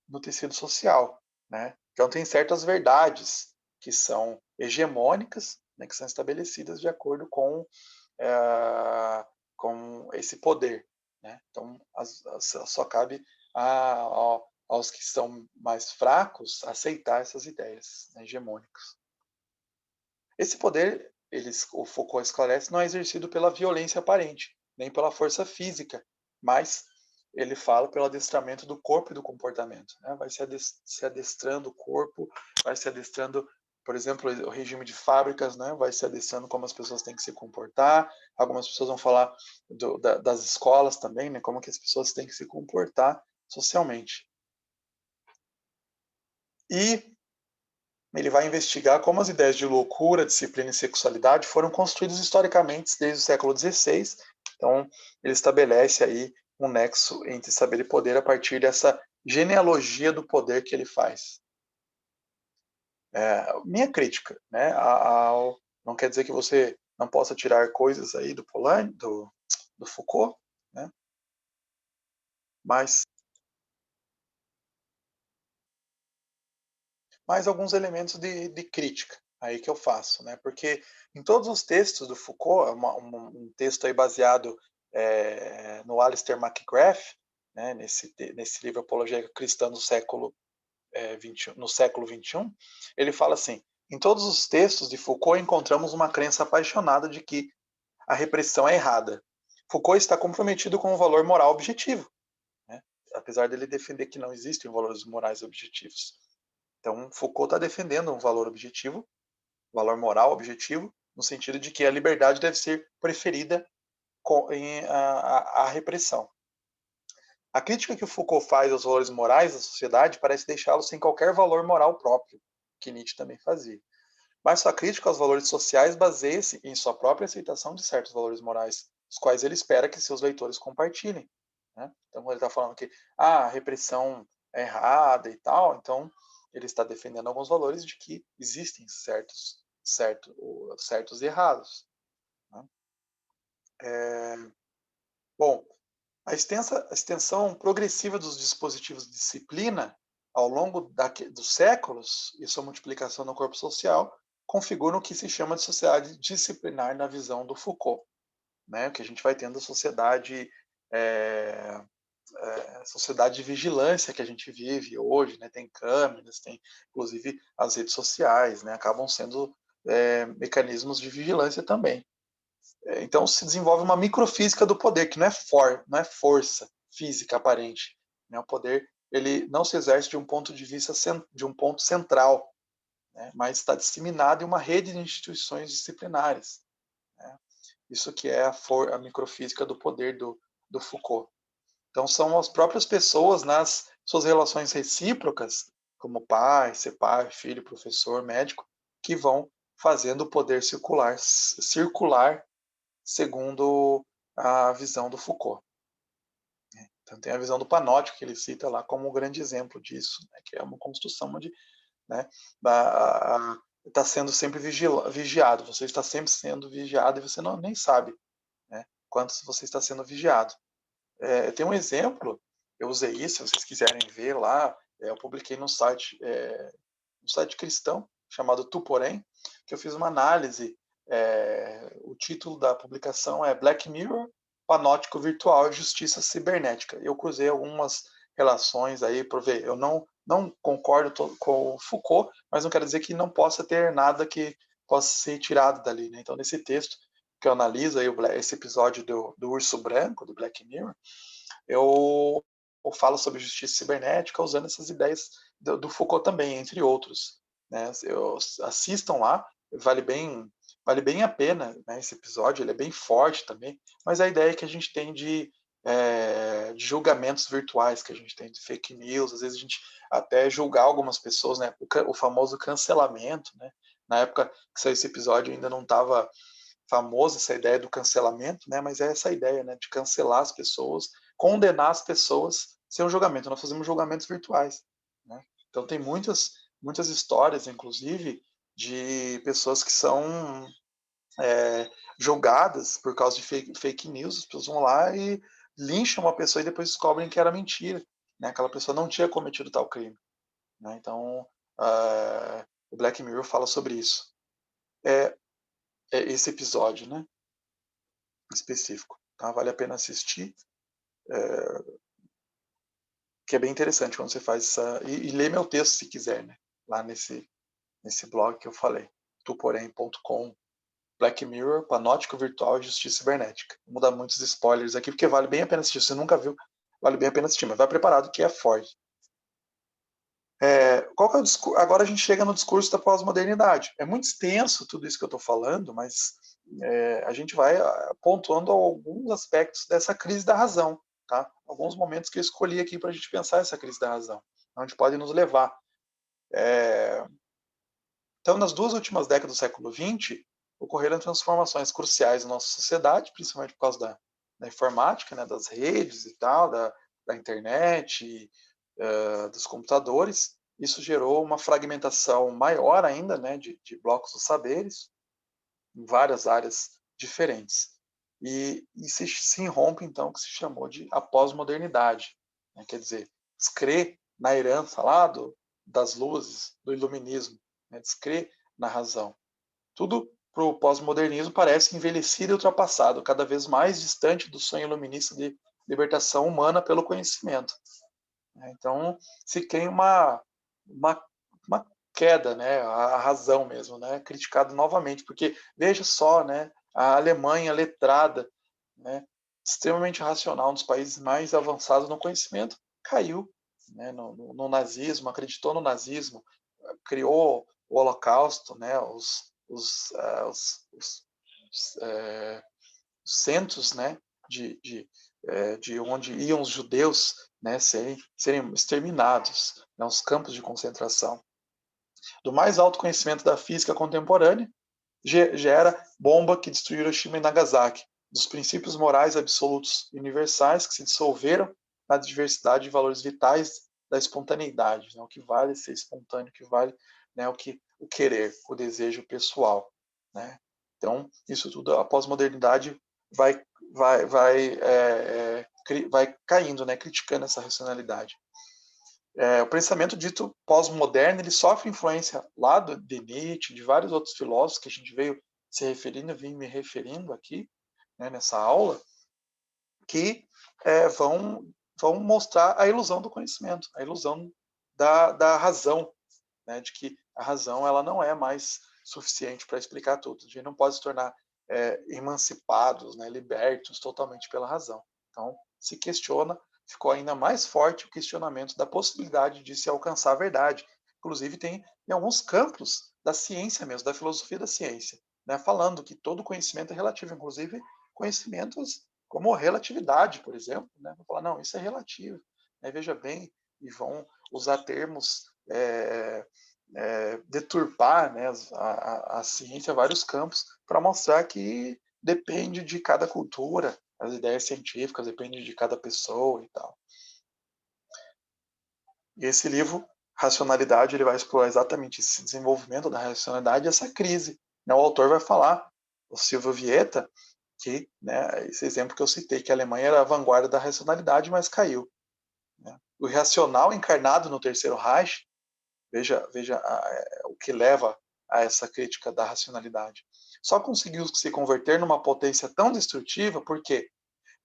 no tecido social, né? Então tem certas verdades que são hegemônicas, né, que são estabelecidas de acordo com esse poder, né? Então só cabe aos que são mais fracos aceitar essas ideias, né, hegemônicas. Esse poder, o Foucault esclarece, não é exercido pela violência aparente, nem pela força física, mas ele fala pelo adestramento do corpo e do comportamento, né? Vai se adestrando o corpo, vai se adestrando por exemplo, o regime de fábricas, né, vai se adequando como as pessoas têm que se comportar. Algumas pessoas vão falar das escolas também, né, como que as pessoas têm que se comportar socialmente. E ele vai investigar como as ideias de loucura, disciplina e sexualidade foram construídas historicamente desde o século XVI. Então, ele estabelece aí um nexo entre saber e poder a partir dessa genealogia do poder que ele faz. Minha crítica, né, não quer dizer que você não possa tirar coisas aí do Polanyi, do Foucault, né, mas mais alguns elementos de crítica aí que eu faço, né, porque em todos os textos do Foucault, um texto aí baseado no Alistair McGrath, né, nesse livro Apologia Cristã do século no século XXI, ele fala assim: em todos os textos de Foucault encontramos uma crença apaixonada de que a repressão é errada. Foucault está comprometido com o valor moral objetivo, né? Apesar dele defender que não existem valores morais objetivos. Então, Foucault está defendendo um valor objetivo, valor moral objetivo, no sentido de que a liberdade deve ser preferida à repressão. A crítica que o Foucault faz aos valores morais da sociedade parece deixá-los sem qualquer valor moral próprio, que Nietzsche também fazia. Mas sua crítica aos valores sociais baseia-se em sua própria aceitação de certos valores morais, os quais ele espera que seus leitores compartilhem. Né? Então, quando ele está falando que a repressão é errada e tal, então ele está defendendo alguns valores de que existem certos e errados. Né? Bom, a extensão progressiva dos dispositivos de disciplina ao longo dos séculos e sua multiplicação no corpo social configuram o que se chama de sociedade disciplinar na visão do Foucault, né? Que a gente vai tendo a sociedade de vigilância que a gente vive hoje, né? Tem câmeras, tem inclusive as redes sociais, né? Acabam sendo mecanismos de vigilância também. Então se desenvolve uma microfísica do poder, que não é força física aparente. Né? O poder ele não se exerce de um ponto de vista de um ponto central, né? Mas está disseminado em uma rede de instituições disciplinares. Né? Isso que é a microfísica do poder do Foucault. Então são as próprias pessoas nas suas relações recíprocas, como pai, filho, professor, médico, que vão fazendo o poder circular segundo a visão do Foucault. Então tem a visão do panóptico que ele cita lá como um grande exemplo disso, né, que é uma construção onde, né, está sendo sempre vigiado, você está sempre sendo vigiado e você nem sabe, né, quanto você está sendo vigiado. Tem um exemplo, eu usei isso, se vocês quiserem ver lá, eu publiquei no site cristão, chamado Tu Porém, que eu fiz uma análise. O título da publicação é Black Mirror, Panóptico Virtual e Justiça Cibernética. Eu cruzei algumas relações aí para ver. Eu não concordo com o Foucault, mas não quero dizer que não possa ter nada que possa ser tirado dali. Né? Então, nesse texto que eu analiso aí esse episódio do Urso Branco, do Black Mirror, eu falo sobre justiça cibernética usando essas ideias do Foucault também, entre outros. Né? Assistam lá, vale bem a pena, né? Esse episódio, ele é bem forte também, mas a ideia que a gente tem de julgamentos virtuais, que a gente tem de fake news, às vezes a gente até julgar algumas pessoas, né? O famoso cancelamento, né? Na época que saiu esse episódio ainda não estava famosa essa ideia do cancelamento, né? Mas é essa ideia, né? De cancelar as pessoas, condenar as pessoas sem um julgamento. Nós fazemos julgamentos virtuais, né? Então tem muitas histórias, inclusive, de pessoas que são julgadas por causa de fake news. As pessoas vão lá e lincham uma pessoa e depois descobrem que era mentira, né? Aquela pessoa não tinha cometido tal crime, né? Então o Black Mirror fala sobre isso. Esse episódio, né? Específico. Tá? Vale a pena assistir, que é bem interessante quando você faz essa... E lê meu texto se quiser, né? Lá nesse blog que eu falei, tuporém.com, Black Mirror, Panóptico Virtual e Justiça Cibernética. Vou dar muitos spoilers aqui, porque vale bem a pena assistir. Se você nunca viu, vale bem a pena assistir, mas vai preparado que é forte. Qual que é o discurso? Agora a gente chega no discurso da pós-modernidade. É muito extenso tudo isso que eu estou falando, mas a gente vai pontuando alguns aspectos dessa crise da razão, tá? Alguns momentos que eu escolhi aqui para a gente pensar essa crise da razão, onde pode nos levar. Então, nas 2 últimas décadas do século XX, ocorreram transformações cruciais na nossa sociedade, principalmente por causa da informática, né, das redes e tal, da internet, dos computadores. Isso gerou uma fragmentação maior ainda, né, de blocos dos saberes em várias áreas diferentes. E se irrompe, então, o que se chamou de a pós-modernidade. Né? Quer dizer, descrer na herança lá das luzes, do iluminismo, né? Descrer na razão. Tudo para o pós-modernismo parece envelhecido e ultrapassado, cada vez mais distante do sonho iluminista de libertação humana pelo conhecimento. Então, se tem uma queda, né, a razão mesmo, né, criticado novamente, porque veja só, né, a Alemanha letrada, né, extremamente racional, um dos países mais avançados no conhecimento, caiu, né, no nazismo, acreditou no nazismo, criou o Holocausto, né, os centros, né, de onde iam os judeus, né, serem exterminados, né, os campos de concentração. Do mais alto conhecimento da física contemporânea, gera bomba que destruiu Hiroshima e Nagasaki, dos princípios morais absolutos universais que se dissolveram na diversidade de valores vitais da espontaneidade, né, o que vale ser espontâneo, o que vale, né, o querer, o desejo pessoal, né? Então, isso tudo, a pós-modernidade vai caindo, né, criticando essa racionalidade. O pensamento dito pós-moderno, ele sofre influência lá de Nietzsche, de vários outros filósofos que a gente veio se referindo, eu vim me referindo aqui, né, nessa aula, que vão mostrar a ilusão do conhecimento, a ilusão da razão, né, de que a razão ela não é mais suficiente para explicar tudo. A gente não pode se tornar emancipados, né, libertos totalmente pela razão. Então, se questiona, ficou ainda mais forte o questionamento da possibilidade de se alcançar a verdade. Inclusive, tem em alguns campos da ciência mesmo, da filosofia da ciência, né, falando que todo conhecimento é relativo, inclusive conhecimentos como relatividade, por exemplo. Né, vão falar, não, isso é relativo. Né, veja bem, e vão usar termos deturpar, né, a ciência, vários campos, para mostrar que depende de cada cultura, as ideias científicas dependem de cada pessoa e tal. E esse livro, Racionalidade, ele vai explorar exatamente esse desenvolvimento da racionalidade e essa crise. Né? O autor vai falar, o Silvio Vieta, que, né, esse exemplo que eu citei, que a Alemanha era a vanguarda da racionalidade, mas caiu. Né? O irracional encarnado no Terceiro Reich, veja o que leva a essa crítica da racionalidade. Só conseguiu se converter numa potência tão destrutiva porque,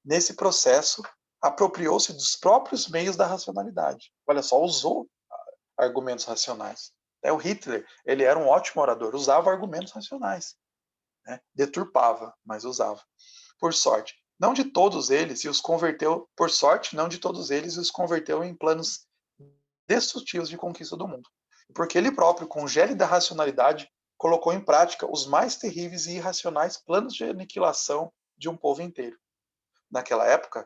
nesse processo, apropriou-se dos próprios meios da racionalidade. Olha só, usou argumentos racionais. O Hitler, ele era um ótimo orador, usava argumentos racionais. Né? Deturpava, mas usava. Por sorte, não de todos eles, e os converteu, por sorte, não de todos eles, e os converteu em planos destrutivos de conquista do mundo. Porque ele próprio, com gélida racionalidade, colocou em prática os mais terríveis e irracionais planos de aniquilação de um povo inteiro. Naquela época,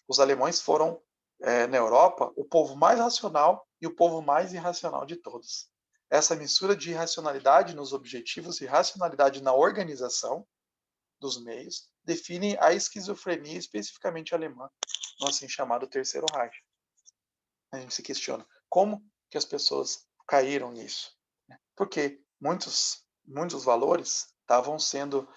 os alemães foram, na Europa, o povo mais racional e o povo mais irracional de todos. Essa mistura de irracionalidade nos objetivos e racionalidade na organização dos meios define a esquizofrenia especificamente alemã, no assim chamado Terceiro Reich. A gente se questiona como que as pessoas caíram nisso. Porque muitos valores estavam sendo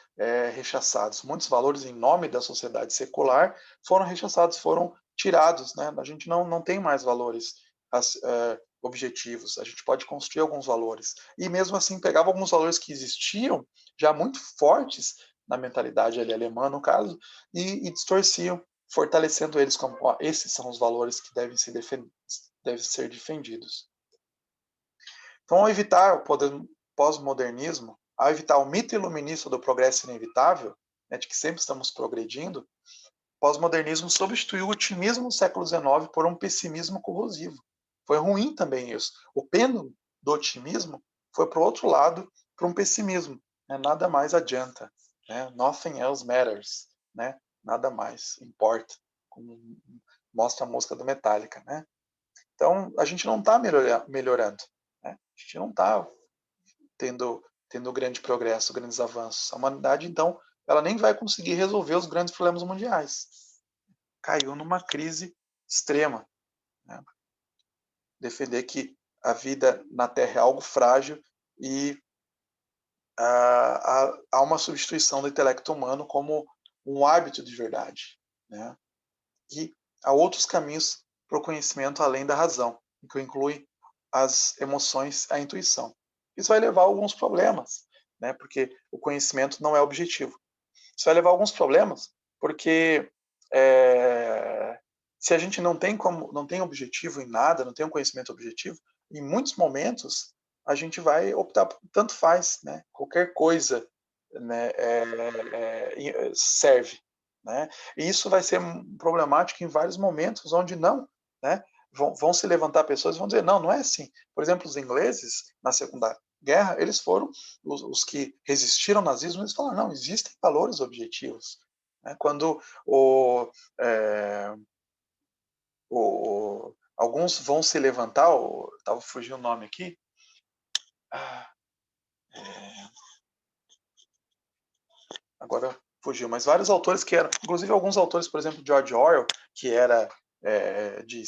rechaçados. Muitos valores em nome da sociedade secular foram rechaçados, foram tirados. Né? A gente não tem mais valores objetivos. A gente pode construir alguns valores. E mesmo assim pegava alguns valores que existiam, já muito fortes na mentalidade ali, alemã, no caso, e distorciam, fortalecendo eles como esses são os valores que devem ser defendidos. Então, ao evitar o pós-modernismo, ao evitar o mito iluminista do progresso inevitável, né, de que sempre estamos progredindo, o pós-modernismo substituiu o otimismo no século XIX por um pessimismo corrosivo. Foi ruim também isso. O pêndulo do otimismo foi para o outro lado, para um pessimismo, né? Nada mais adianta, né? Nothing else matters, né? Nada mais importa, como mostra a música do Metallica, né? Então, a gente não está melhorando, né? A gente não está tendo grande progresso, grandes avanços. A humanidade, então, ela nem vai conseguir resolver os grandes problemas mundiais. Caiu numa crise extrema, né? Defender que a vida na Terra é algo frágil e há uma substituição do intelecto humano como um hábito de verdade, né? E há outros caminhos para o conhecimento além da razão, que inclui as emoções, a intuição. Isso vai levar a alguns problemas, né? Porque o conhecimento não é objetivo. Isso vai levar a alguns problemas, porque se a gente não tem objetivo em nada, não tem um conhecimento objetivo, em muitos momentos a gente vai optar por tanto faz, né? Qualquer coisa, né, serve, né? E isso vai ser problemático em vários momentos onde não, né? Vão se levantar pessoas e vão dizer não, não é assim. Por exemplo, os ingleses na Segunda Guerra, eles foram os que resistiram ao nazismo, eles falaram não, existem valores objetivos, né? Quando alguns vão se levantar, estava fugindo o nome aqui, agora fugiu, mas vários autores que eram, inclusive alguns autores, por exemplo, George Orwell, que era é, de,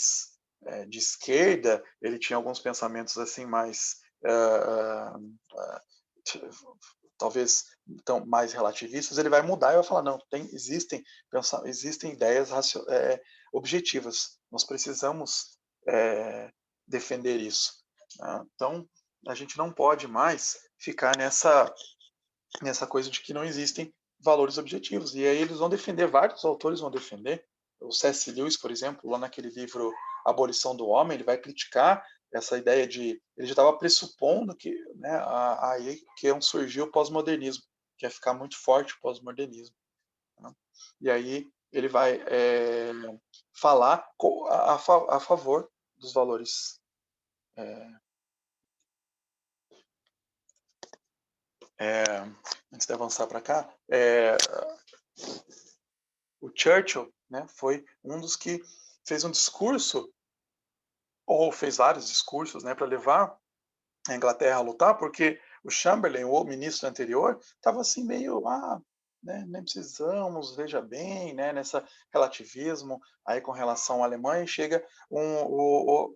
de esquerda, ele tinha alguns pensamentos assim mais talvez então, mais relativistas, ele vai mudar e vai falar, não, existem ideias objetivas, nós precisamos defender isso. Né? Então, a gente não pode mais ficar nessa coisa de que não existem valores objetivos. E aí eles vão defender, vários autores vão defender. O C.S. Lewis, por exemplo, lá naquele livro Abolição do Homem, ele vai criticar essa ideia de... Ele já estava pressupondo que, né, aí que surgiu o pós-modernismo, que ia ficar muito forte o pós-modernismo. Né? E aí ele vai falar a favor dos valores antes de avançar para cá, o Churchill, né, foi um dos que fez um discurso, ou fez vários discursos, né, para levar a Inglaterra a lutar, porque o Chamberlain, o ministro anterior, estava assim meio, né, nem precisamos, veja bem, né, nessa relativismo aí com relação à Alemanha, e chega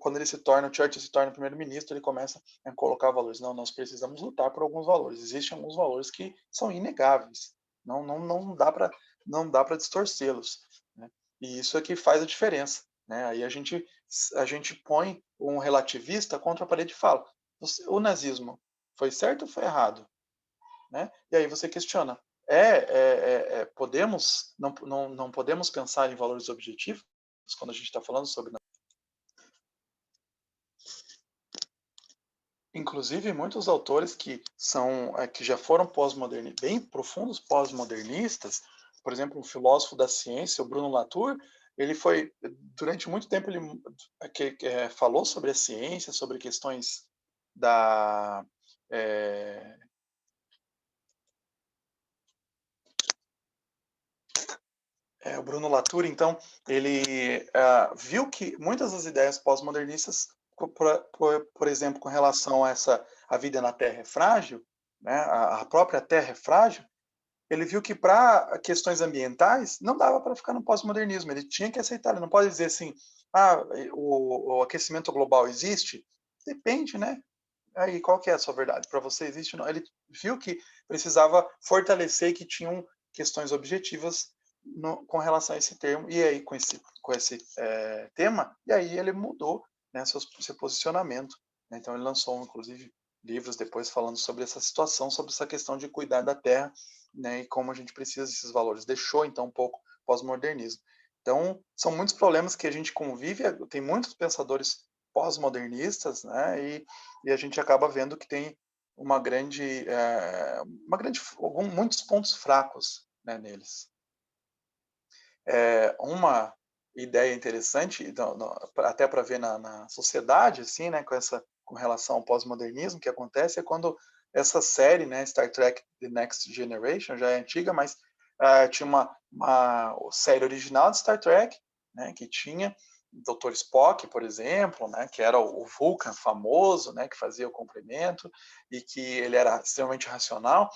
quando ele o Churchill se torna primeiro-ministro, ele começa a colocar valores. Não, nós precisamos lutar por alguns valores. Existem alguns valores que são inegáveis. Não dá para distorcê-los. Né? E isso é que faz a diferença. Né? Aí a gente põe um relativista contra a parede e fala: o nazismo foi certo ou foi errado? Né? E aí você questiona: podemos não podemos pensar em valores objetivos quando a gente está falando sobre... Inclusive, muitos autores que já foram bem profundos pós-modernistas, por exemplo, o filósofo da ciência, o Bruno Latour, ele foi, durante muito tempo, ele falou sobre a ciência, sobre questões da... o Bruno Latour, então, ele viu que muitas das ideias pós-modernistas, por exemplo, com relação a vida na Terra é frágil, né, a própria Terra é frágil, ele viu que para questões ambientais não dava para ficar no pós-modernismo, ele tinha que aceitar, ele não pode dizer assim, o aquecimento global existe? Depende, né? Aí, qual que é a sua verdade? Para você existe ou não? Ele viu que precisava fortalecer que tinham questões objetivas com relação a esse termo, e aí com esse tema, e aí ele mudou, né, seu posicionamento. Né? Então ele lançou, inclusive, livros depois falando sobre essa situação, sobre essa questão de cuidar da terra, né, e como a gente precisa desses valores. Deixou, então, um pouco pós-modernismo. Então, são muitos problemas que a gente convive, tem muitos pensadores pós-modernistas, né, e a gente acaba vendo que tem muitos pontos fracos, né, neles. ideia interessante, então, até para ver na sociedade, assim, né, com relação ao pós-modernismo, que acontece é quando essa série, né, Star Trek The Next Generation, já é antiga, mas tinha uma série original de Star Trek, né, que tinha Dr. Spock, por exemplo, né, que era o Vulcan famoso, né, que fazia o complemento e que ele era extremamente racional,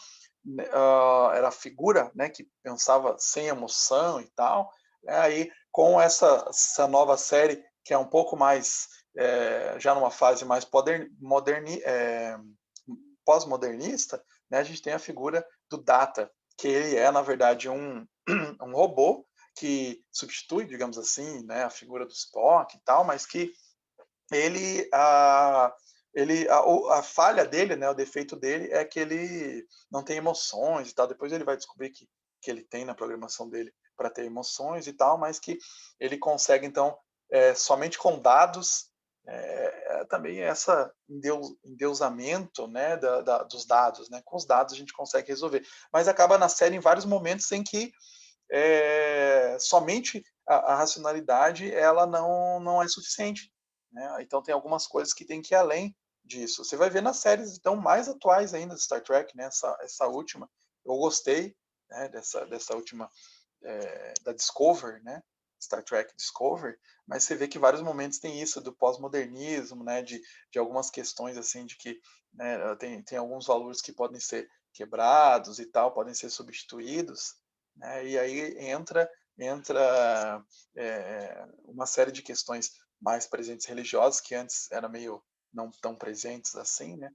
era a figura, né, que pensava sem emoção e tal. Aí com essa nova série que é um pouco mais já numa fase mais pós-modernista, né, a gente tem a figura do Data, que ele é na verdade um robô que substitui, digamos assim, né, a figura do Spock e tal, mas que ele a falha dele, né, o defeito dele é que ele não tem emoções e tal. Depois ele vai descobrir que ele tem na programação dele para ter emoções e tal, mas que ele consegue então somente com dados, também essa endeusamento, né, dos dados, né? Com os dados a gente consegue resolver, mas acaba na série em vários momentos em que somente a racionalidade ela não é suficiente, né? Então tem algumas coisas que tem que ir além disso. Você vai ver nas séries então mais atuais ainda de Star Trek, né? Essa última, eu gostei, né? Dessa última da Discovery, né? Star Trek Discovery, mas você vê que vários momentos tem isso do pós-modernismo, né? De algumas questões assim de que, né, tem alguns valores que podem ser quebrados e tal, podem ser substituídos, né? E aí entra uma série de questões mais presentes religiosas que antes era meio não tão presentes assim, né?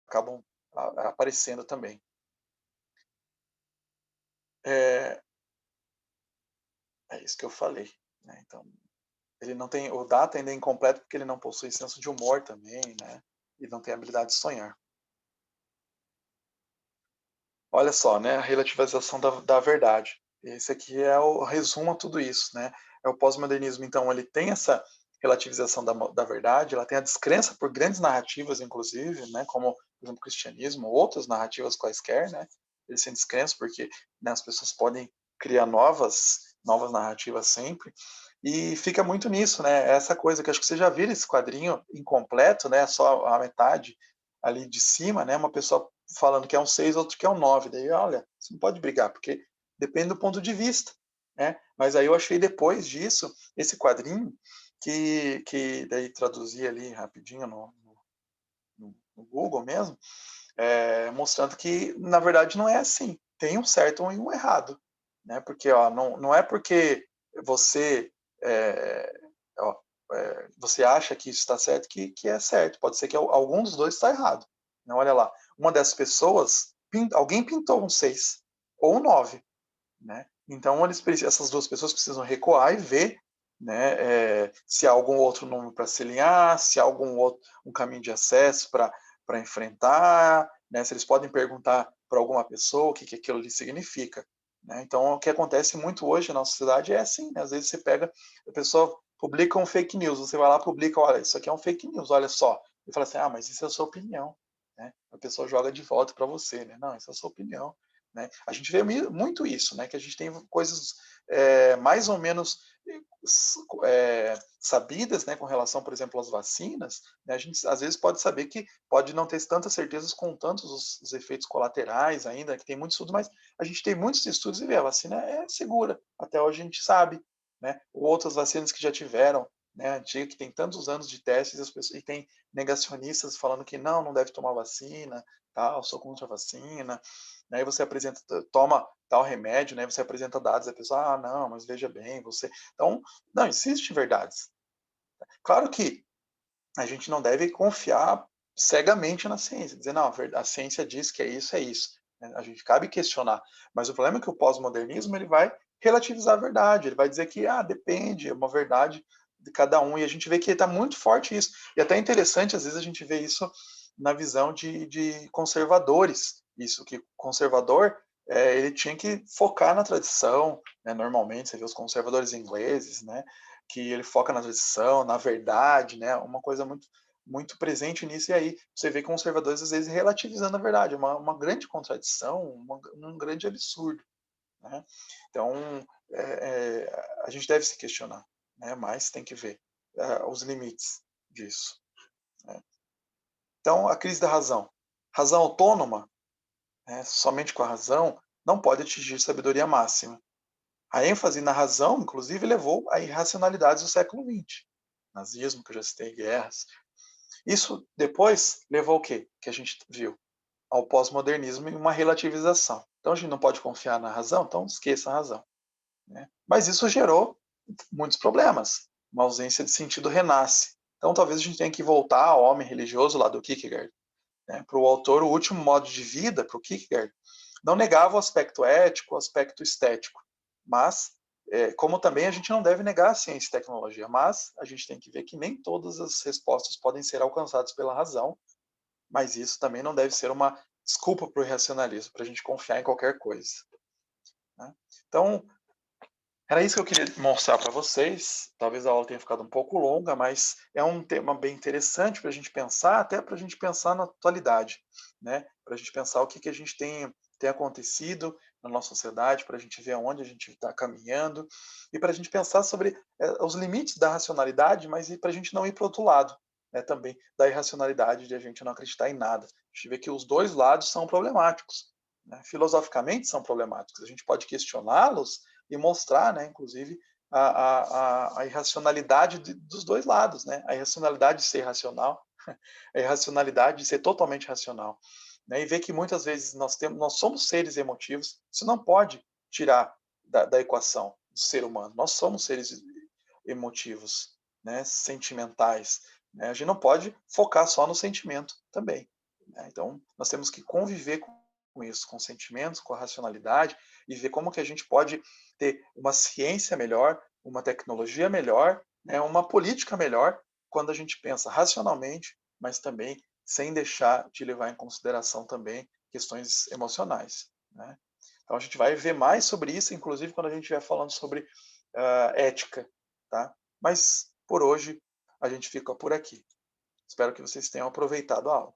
Acabam aparecendo também. É, é isso que eu falei, né? Então, ele não tem o Data ainda é incompleto porque ele não possui senso de humor também, né? E não tem habilidade de sonhar. Olha só, né, a relativização da verdade. Esse aqui é o resumo a tudo isso, né? É o pós-modernismo, então, ele tem essa relativização da verdade, ela tem a descrença por grandes narrativas, inclusive, né, como, por exemplo, o cristianismo, ou outras narrativas quaisquer, né? Eles têm descrença porque, né, as pessoas podem criar novas narrativas sempre, e fica muito nisso, né? Essa coisa que acho que você já viu esse quadrinho incompleto, né? Só a metade ali de cima, né? Uma pessoa falando que é um 6, outro que é um 9. Daí, olha, você não pode brigar, porque depende do ponto de vista, né? Mas aí eu achei depois disso esse quadrinho que daí traduzi ali rapidinho no Google mesmo, mostrando que na verdade não é assim. Tem um certo e um errado, né? Porque ó, não é porque você é, ó, você acha que isso está certo que é certo. Pode ser que algum dos dois está errado. Não, olha lá, uma dessas pessoas, alguém pintou um 6 ou um 9, né? Então essas duas pessoas precisam recuar e ver, né, se há algum outro número para se alinhar, se há algum outro um caminho de acesso para enfrentar, né? Se eles podem perguntar para alguma pessoa o que aquilo ali significa, né? Então o que acontece muito hoje na sociedade é assim, né? Às vezes você pega a pessoa publica um fake news, você vai lá publica, olha, isso aqui é um fake news, olha só, e fala assim, ah, mas isso é a sua opinião, né? A pessoa joga de volta para você, né? Não, isso é a sua opinião. Né? A gente vê muito isso, né? Que a gente tem coisas mais ou menos sabidas, né, com relação, por exemplo, às vacinas. Né? A gente às vezes pode saber que pode não ter tantas certezas com tantos os efeitos colaterais ainda, que tem muito estudo, mas a gente tem muitos estudos e vê a vacina é segura. Até hoje a gente sabe, né? Ou outras vacinas que já tiveram, né, antiga, que tem tantos anos de testes e tem negacionistas falando que não deve tomar vacina, tal, sou contra a vacina. Aí você apresenta, toma tal remédio, né? Você apresenta dados, a pessoa, ah, não, mas veja bem, você. Então, não existe verdades. Claro que a gente não deve confiar cegamente na ciência, dizer, não, a ciência diz que é isso, é isso. A gente cabe questionar. Mas o problema é que o pós-modernismo ele vai relativizar a verdade, ele vai dizer que depende, é uma verdade de cada um, e a gente vê que está muito forte isso. E até é interessante, às vezes, a gente vê isso na visão de conservadores. Isso, que conservador ele tinha que focar na tradição, né? Normalmente você vê os conservadores ingleses, né? Que ele foca na tradição, na verdade, né? Uma coisa muito presente nisso, e aí você vê conservadores às vezes relativizando a verdade, uma grande contradição, um grande absurdo, né? Então, a gente deve se questionar, né? Mas tem que ver os limites disso, né? Então, a crise da razão. Razão autônoma, né, somente com a razão, não pode atingir sabedoria máxima. A ênfase na razão, inclusive, levou a irracionalidades do século XX. Nazismo, que eu já citei, guerras. Isso depois levou ao quê? Que a gente viu? Ao pós-modernismo e uma relativização. Então, a gente não pode confiar na razão, então esqueça a razão, né? Mas isso gerou muitos problemas. Uma ausência de sentido renasce. Então, talvez a gente tenha que voltar ao homem religioso lá do Kierkegaard, né? Para o autor, o último modo de vida, para o Kierkegaard, não negava o aspecto ético, o aspecto estético, mas, como também a gente não deve negar a ciência e tecnologia, mas a gente tem que ver que nem todas as respostas podem ser alcançadas pela razão, mas isso também não deve ser uma desculpa para o irracionalismo, para a gente confiar em qualquer coisa, né? Então, era isso que eu queria mostrar para vocês. Talvez a aula tenha ficado um pouco longa, mas é um tema bem interessante para a gente pensar, até para a gente pensar na atualidade, né? Para a gente pensar o que a gente tem acontecido na nossa sociedade, para a gente ver aonde a gente está caminhando e para a gente pensar sobre os limites da racionalidade, mas para a gente não ir para o outro lado, né? Também da irracionalidade, de a gente não acreditar em nada. A gente vê que os dois lados são problemáticos, né? Filosoficamente são problemáticos. A gente pode questioná-los e mostrar, né, inclusive, a irracionalidade dos dois lados, né? A irracionalidade de ser racional, a irracionalidade de ser totalmente racional, né? E ver que muitas vezes nós somos seres emotivos, isso não pode tirar da equação do ser humano. Nós somos seres emotivos, né? Sentimentais, né? A gente não pode focar só no sentimento também, né? Então, nós temos que conviver com isso, com sentimentos, com a racionalidade, e ver como que a gente pode ter uma ciência melhor, uma tecnologia melhor, né, uma política melhor, quando a gente pensa racionalmente, mas também sem deixar de levar em consideração também questões emocionais, né? Então a gente vai ver mais sobre isso, inclusive quando a gente estiver falando sobre ética, tá? Mas por hoje a gente fica por aqui. Espero que vocês tenham aproveitado a aula.